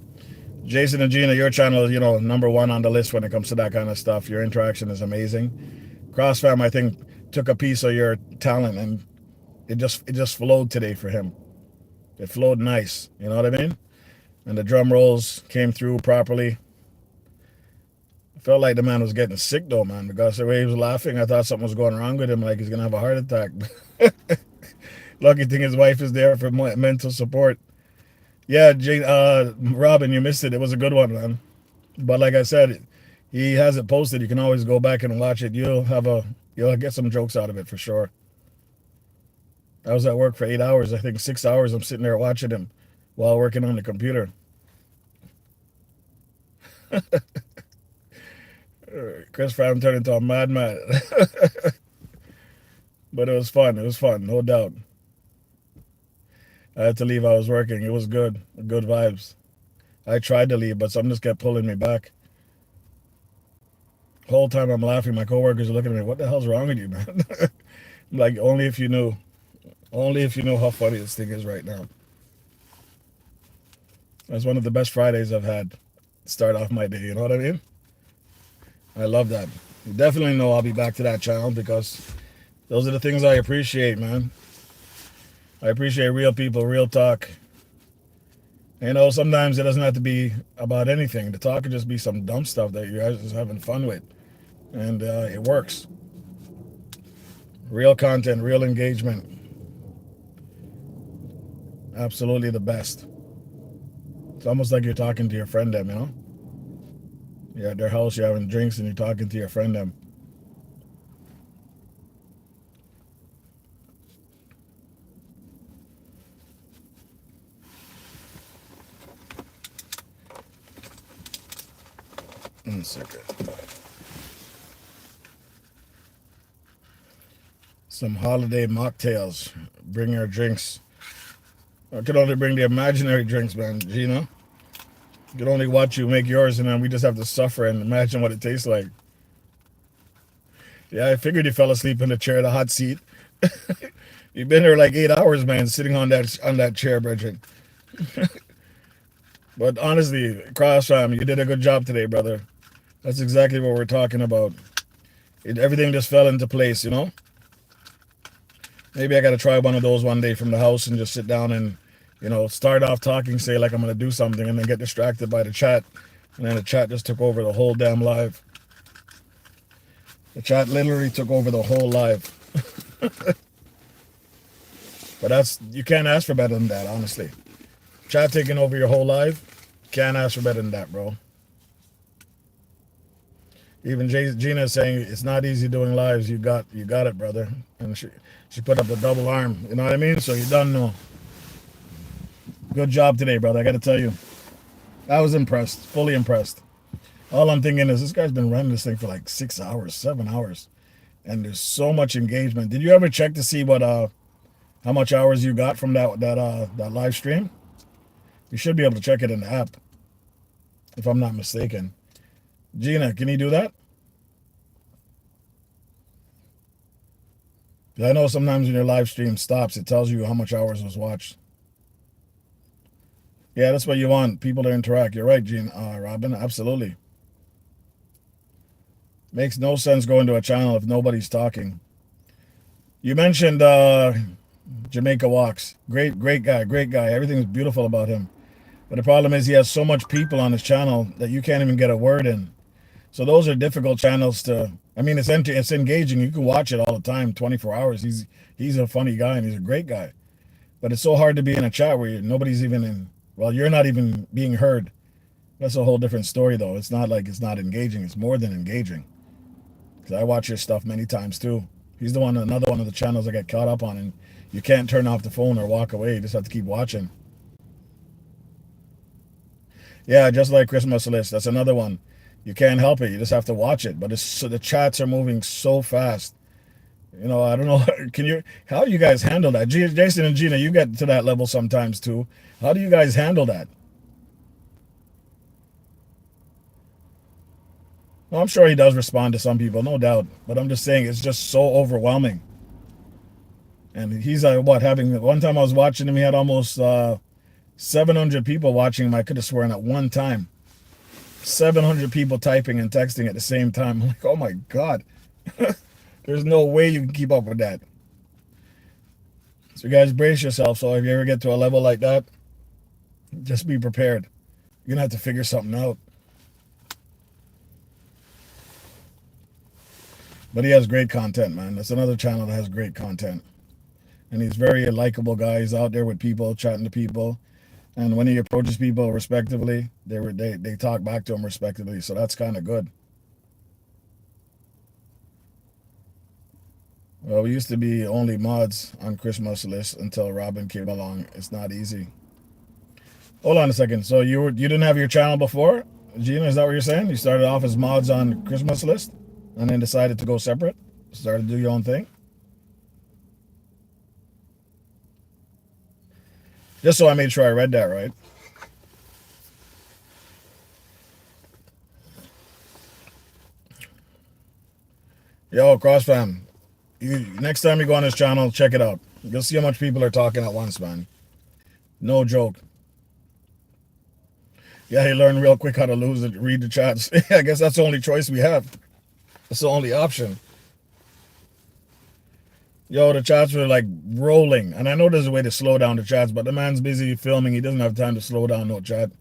Jason and Gina, your channel is, number one on the list when it comes to that kind of stuff. Your interaction is amazing. CrossFam, I think, took a piece of your talent, and it just flowed today for him. It flowed nice. You know what I mean? And the drum rolls came through properly. I felt like the man was getting sick though, man, because the way he was laughing, I thought something was going wrong with him, like he's gonna have a heart attack. Lucky thing his wife is there for mental support. Yeah, Robin, you missed it. It was a good one, man. But like I said, he has it posted. You can always go back and watch it. You'll get some jokes out of it for sure. I was at work for 8 hours. I think 6 hours I'm sitting there watching him while working on the computer. Chris Fram turned into a madman. But it was fun. It was fun, no doubt. I had to leave. I was working. It was good. Good vibes. I tried to leave, but something just kept pulling me back. The whole time I'm laughing, my coworkers are looking at me, what the hell's wrong with you, man? Like, only if you knew. Only if you know how funny this thing is right now. That's one of the best Fridays I've had. Start off my day, you know what I mean? I love that. You definitely know I'll be back to that channel because those are the things I appreciate, man. I appreciate real people, real talk. You know, sometimes it doesn't have to be about anything. The talk could just be some dumb stuff that you guys are just having fun with, and it works. Real content, real engagement, absolutely the best. It's almost like you're talking to your friend them, you know? You're at their house, you're having drinks, and you're talking to your friend them. One second. Some holiday mocktails. Bring your drinks. I can only bring the imaginary drinks, man. Gina, I can only watch you make yours, and then we just have to suffer and imagine what it tastes like. Yeah, I figured you fell asleep in the chair, the hot seat. You've been there like 8 hours, man, sitting on that chair, Bridget. But honestly, Cross Fam, you did a good job today, brother. That's exactly what we're talking about. Everything just fell into place, you know? Maybe I got to try one of those one day from the house and just sit down and, start off talking, say like I'm going to do something, and then get distracted by the chat. And then the chat just took over the whole damn live. The chat literally took over the whole live. But you can't ask for better than that, honestly. Chat taking over your whole life, can't ask for better than that, bro. Even Gina is saying it's not easy doing lives. You got it, brother. And she put up a double arm. You know what I mean? So you done know. Good job today, brother. I got to tell you, I was impressed, fully impressed. All I'm thinking is this guy's been running this thing for like 6 hours, 7 hours, and there's so much engagement. Did you ever check to see what how much hours you got from that live stream? You should be able to check it in the app, if I'm not mistaken. Gina, can you do that? I know sometimes when your live stream stops, it tells you how much hours was watched. Yeah, that's what you want, people to interact. You're right, Robin, absolutely. Makes no sense going to a channel if nobody's talking. You mentioned Jamaica Walks. Great guy, great guy. Everything's beautiful about him. But the problem is he has so much people on his channel that you can't even get a word in. So those are difficult channels to, I mean, it's engaging. You can watch it all the time, 24 hours. He's a funny guy and he's a great guy. But it's so hard to be in a chat where nobody's even in, well, you're not even being heard. That's a whole different story, though. It's not like it's not engaging. It's more than engaging. Because I watch your stuff many times, too. He's another one of the channels I get caught up on, and you can't turn off the phone or walk away. You just have to keep watching. Yeah, just like Christmas List. That's another one. You can't help it. You just have to watch it. But the chats are moving so fast. I don't know. How do you guys handle that? Jason and Gina, you get to that level sometimes too. How do you guys handle that? Well, I'm sure he does respond to some people, no doubt. But I'm just saying it's just so overwhelming. And he's one time I was watching him, he had almost 700 people watching him. I could have sworn at one time. 700 people typing and texting at the same time. I'm like, oh my God. There's no way you can keep up with that. So you guys brace yourself. So if you ever get to a level like that, just be prepared. You're going to have to figure something out. But he has great content, man. That's another channel that has great content. And he's very a likable guy. He's out there with people, chatting to people. And when he approaches people respectively, they talk back to him respectively. So that's kind of good. Well, we used to be only mods on Christmas List until Robin came along. It's not easy. Hold on a second. So you didn't have your channel before? Gina, is that what you're saying? You started off as mods on Christmas List and then decided to go separate? Started to do your own thing? Just so I made sure I read that right. Yo, CrossFam. Next time you go on his channel, check it out. You'll see how much people are talking at once, man. No joke. Yeah, he learned real quick how to read the chats. I guess that's the only choice we have. That's the only option. Yo, the chats were like rolling. And I know there's a way to slow down the chats, but the man's busy filming. He doesn't have time to slow down no chat.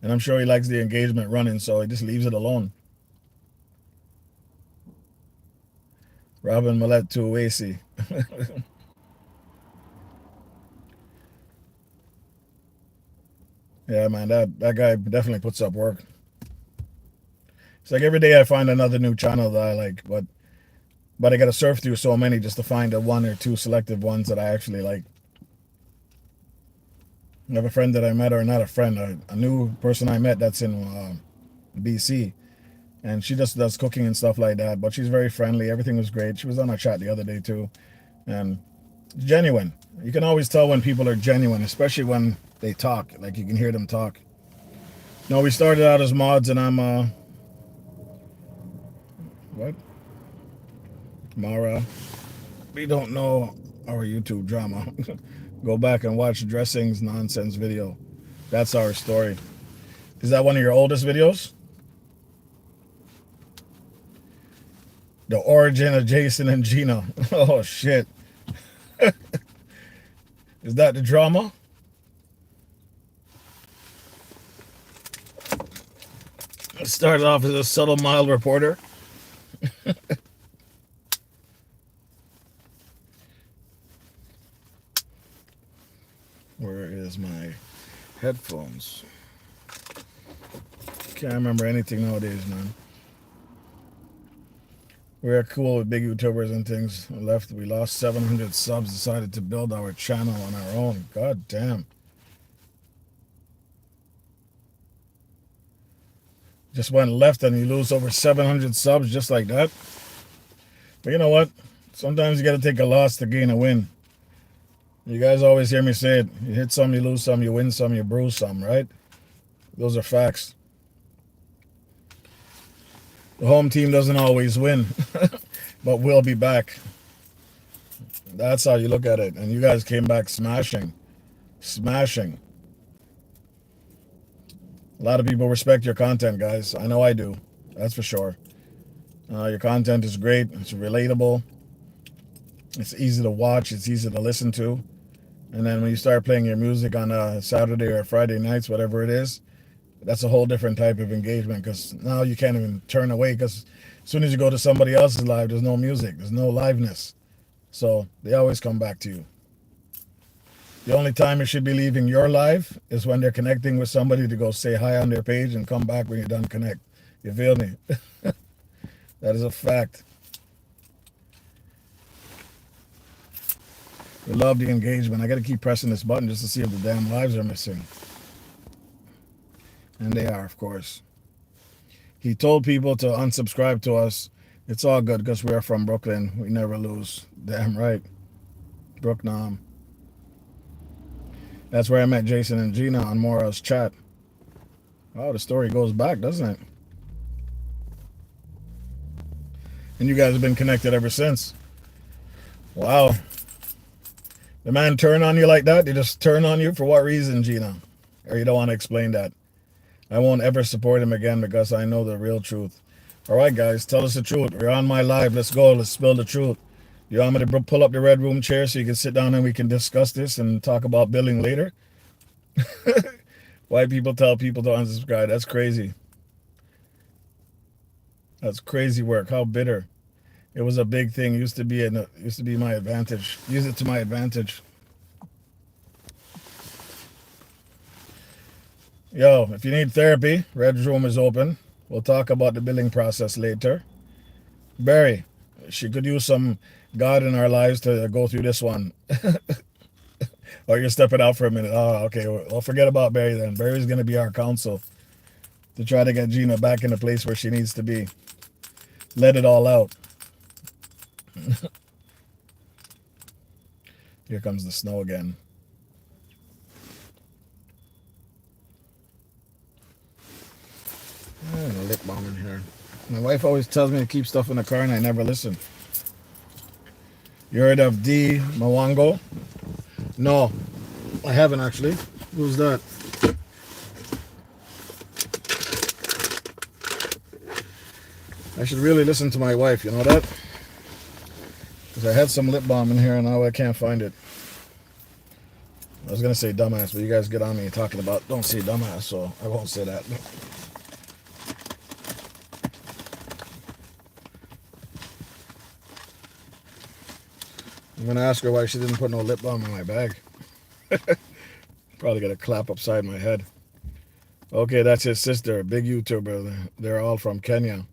And I'm sure he likes the engagement running, so he just leaves it alone. Robin Millet to Oasis. Yeah, man, that guy definitely puts up work. It's like every day I find another new channel that I like, but I gotta surf through so many just to find the one or two selective ones that I actually like. I have a friend that I met, or not a friend, a new person I met that's in BC, and she just does cooking and stuff like that. But she's very friendly. Everything was great. She was on our chat the other day too, and genuine. You can always tell when people are genuine, especially when they talk. Like you can hear them talk. No, we started out as mods, and I'm what? Mara. We don't know our YouTube drama. Go back and watch Dressing's nonsense video. That's our story. Is that one of your oldest videos? The origin of Jason and Gina. Oh shit. Is that the drama? It started off as a subtle, mild reporter. Where is my headphones? Can't remember anything nowadays, man. We're cool with big YouTubers and things. We lost 700 subs, decided to build our channel on our own. God damn. Just went left and you lose over 700 subs just like that. But you know what? Sometimes you got to take a loss to gain a win. You guys always hear me say it. You hit some, you lose some, you win some, you bruise some, right? Those are facts. The home team doesn't always win, but we'll be back. That's how you look at it. And you guys came back smashing. Smashing. A lot of people respect your content, guys. I know I do. That's for sure. Your content is great. It's relatable. It's easy to watch. It's easy to listen to. And then when you start playing your music on a Saturday or Friday nights, whatever it is, that's a whole different type of engagement, because now you can't even turn away, because as soon as you go to somebody else's live, there's no music. There's no liveness. So they always come back to you. The only time you should be leaving your live is when they're connecting with somebody to go say hi on their page and come back when you're done connect. You feel me? That is a fact. We love the engagement. I got to keep pressing this button just to see if the damn lives are missing. And they are, of course. He told people to unsubscribe to us. It's all good because we are from Brooklyn. We never lose. Damn right. Brooknam. That's where I met Jason and Gina on Mora's chat. Oh, the story goes back, doesn't it? And you guys have been connected ever since. Wow. The man turn on you like that? They just turn on you for what reason, Gina? Or you don't want to explain that? I won't ever support him again because I know the real truth. All right, guys, tell us the truth. We're on my live. Let's go. Let's spill the truth. You want me to pull up the red room chair so you can sit down and we can discuss this and talk about billing later? Why people tell people to unsubscribe? That's crazy. That's crazy work. How bitter. It was a big thing. Used to be my advantage. Use it to my advantage. Yo, if you need therapy, red room is open. We'll talk about the billing process later. Barry, she could use some God in our lives to go through this one. Or you're stepping out for a minute. Oh, okay. Well, forget about Barry then. Barry's going to be our counsel to try to get Gina back in the place where she needs to be. Let it all out. Here comes the snow again. I have a lip balm in here. My wife always tells me to keep stuff in the car and I never listen. You heard of D. Mwango? No, I haven't actually. Who's that? I should really listen to my wife, you know that? I had some lip balm in here and now I can't find it. I was gonna say dumbass, but you guys get on me talking about don't say dumbass, so I won't say that. I'm gonna ask her why she didn't put no lip balm in my bag. Probably gonna clap upside my head. Okay, that's his sister, a big YouTuber. They're all from Kenya.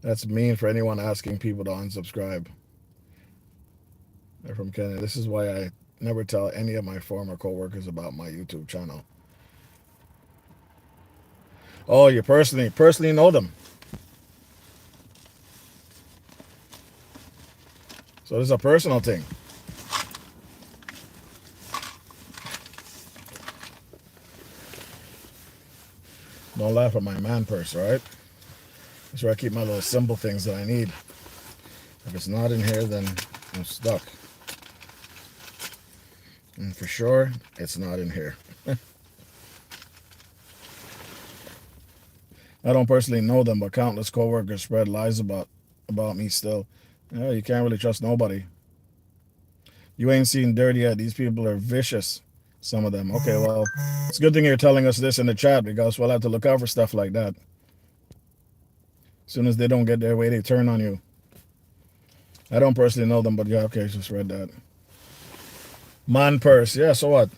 That's mean for anyone asking people to unsubscribe. They're from Kenya. This is why I never tell any of my former co-workers about my YouTube channel. Oh, you personally know them. So this is a personal thing. Don't laugh at my man purse, all right? That's where I keep my little simple things that I need. If it's not in here, then I'm stuck. And for sure, it's not in here. I don't personally know them, but countless co-workers spread lies about me still. Yeah, you can't really trust nobody. You ain't seen dirt yet. These people are vicious, some of them. Okay, well, it's a good thing you're telling us this in the chat because we'll have to look out for stuff like that. As soon as they don't get their way, they turn on you. I don't personally know them, but yeah, okay, just read that. Man purse. Yeah, so what?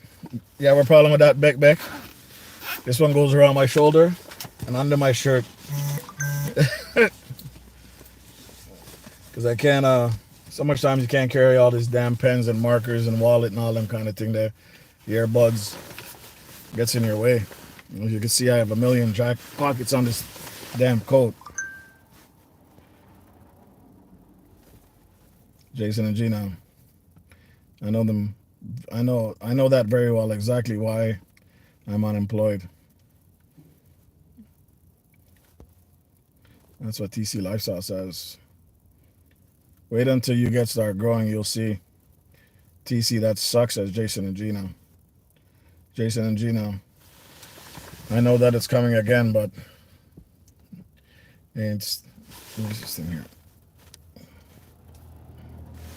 You have a problem with that, Beck? This one goes around my shoulder and under my shirt. Because I can't, so much times you can't carry all these damn pens and markers and wallet and all them kind of thing there. The earbuds gets in your way. As you can see, I have a million jack pockets on this damn coat. Jason and Gina. I know them. I know that very well, exactly why I'm unemployed. That's what TC Lifestyle says. Wait until you start growing, you'll see. TC, that sucks, says Jason and Gina. Jason and Gina. I know that it's coming again, but ain't this thing here.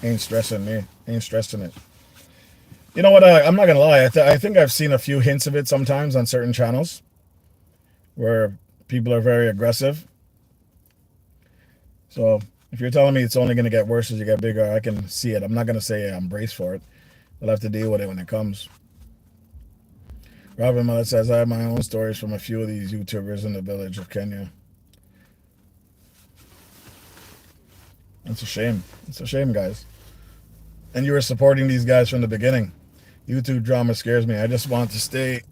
Ain't stressing me. Ain't stressing it. You know what? I'm not gonna lie. I think I've seen a few hints of it sometimes on certain channels where people are very aggressive. So if you're telling me it's only gonna get worse as you get bigger, I can see it. I'm not gonna say I'm braced for it. I'll have to deal with it when it comes. Robin Mullet says I have my own stories from a few of these YouTubers in the village of Kenya. It's a shame. It's a shame, guys. And you were supporting these guys from the beginning. YouTube drama scares me. I just want to stay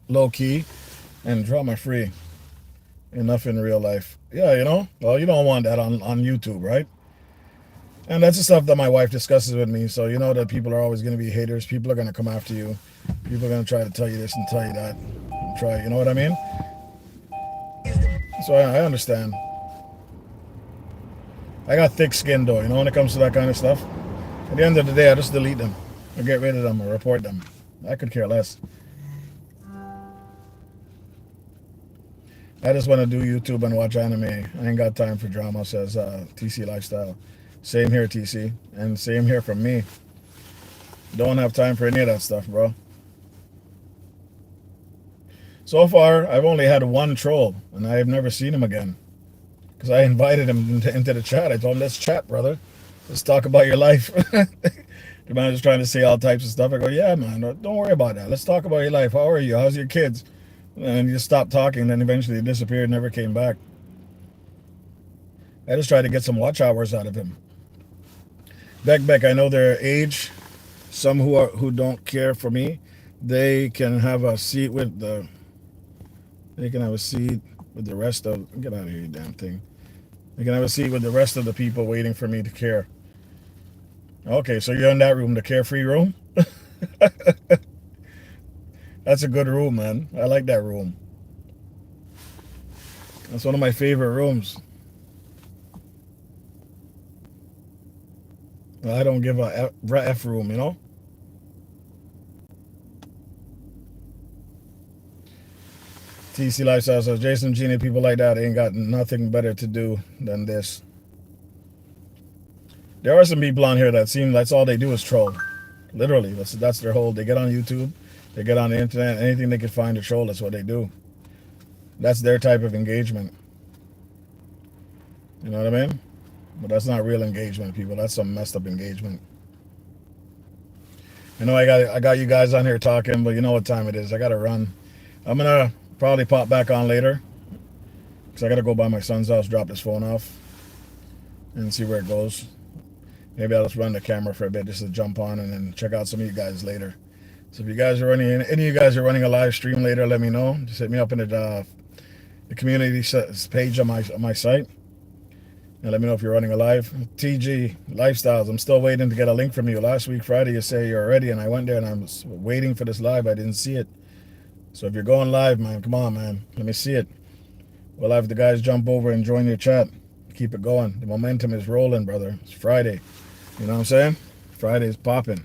low-key and drama-free. Enough in real life. Yeah, you know? Well, you don't want that on YouTube, right? And that's the stuff that my wife discusses with me. So you know that people are always going to be haters. People are going to come after you. People are going to try to tell you this and tell you that. You know what I mean? So I understand. I got thick skin though, you know, when it comes to that kind of stuff. At the end of the day, I just delete them or get rid of them or report them. I could care less. I just want to do YouTube and watch anime. I ain't got time for drama, says TC Lifestyle. Same here, TC. And same here from me. Don't have time for any of that stuff, bro. So far, I've only had one troll, and I've never seen him again. Because I invited him into the chat. I told him, let's chat, brother. Let's talk about your life. The man was trying to say all types of stuff. I go, yeah, man, don't worry about that. Let's talk about your life. How are you? How's your kids? And he just stopped talking, then eventually he disappeared, never came back. I just tried to get some watch hours out of him. Beck, I know their age. Some who don't care for me, they can have a seat with the rest of, get out of here, you damn thing. They can have a seat with the rest of the people waiting for me to care. Okay, so you're in that room, the carefree room? That's a good room, man. I like that room. That's one of my favorite rooms. Well, I don't give a F room, you know? TC Lifestyle says, Jason, Genie, people like that ain't got nothing better to do than this. There are some people on here that seem that's all they do is troll. Literally, that's their whole. They get on YouTube, they get on the internet, anything they can find to troll. That's what they do. That's their type of engagement. You know what I mean? But that's not real engagement, people. That's some messed up engagement. I know I got you guys on here talking, but you know what time it is. I gotta run. I'm gonna probably pop back on later because I gotta go by my son's house, drop this phone off, and see where it goes. Maybe I'll just run the camera for a bit just to jump on and then check out some of you guys later. So if you guys are running, any of you guys are running a live stream later, let me know. Just hit me up in the community page on my site. And let me know if you're running a live. TG Lifestyles, I'm still waiting to get a link from you. Last week, Friday, you say you're ready, and I went there and I was waiting for this live. I didn't see it. So if you're going live, man, come on, man. Let me see it. We'll have the guys jump over and join your chat. Keep it going. The momentum is rolling, brother. It's Friday. You know what I'm saying? Friday's popping.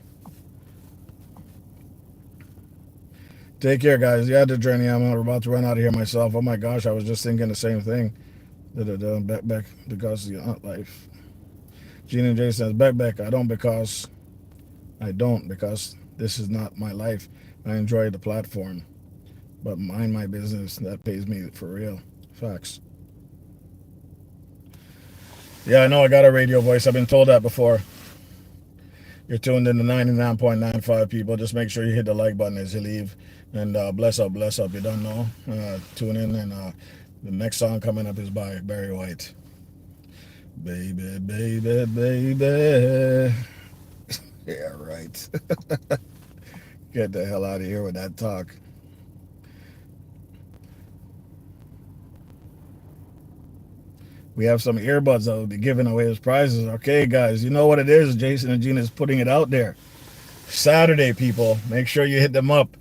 Take care, guys. You had the journey. I'm about to run out of here myself. Oh my gosh, I was just thinking the same thing. Back because of the life. Gene and Jay says, back. I don't because this is not my life. I enjoy the platform, but mind my business. That pays me for real. Facts. Yeah, I know I got a radio voice. I've been told that before. You're tuned in to 99.95 people. Just make sure you hit the like button as you leave. And bless up. You don't know. Tune in and the next song coming up is by Barry White. Baby. Yeah, right. Get the hell out of here with that talk. We have some earbuds that will be giving away as prizes. Okay, guys, you know what it is. Jason and Gina is putting it out there. Saturday, people, make sure you hit them up.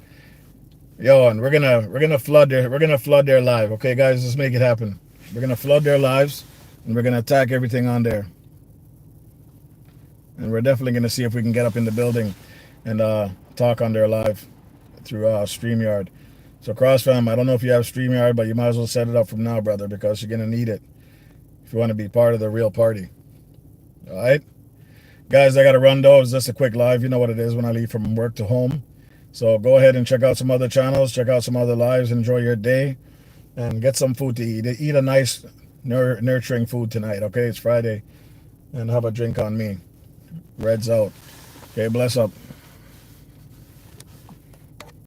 Yo, and we're gonna flood their live. Okay, guys, let's make it happen. We're gonna flood their lives, and we're gonna attack everything on there. And we're definitely gonna see if we can get up in the building and talk on their live through StreamYard. So CrossFam, I don't know if you have StreamYard, but you might as well set it up from now, brother, because you're gonna need it if you want to be part of the real party. All right, guys, I gotta run though. It's just a quick live. You know what it is when I leave from work to home. So go ahead and check out some other channels, check out some other lives, enjoy your day, and get some food to eat. Eat a nice, nurturing food tonight, okay? It's Friday, and have a drink on me. Red's out. Okay, bless up.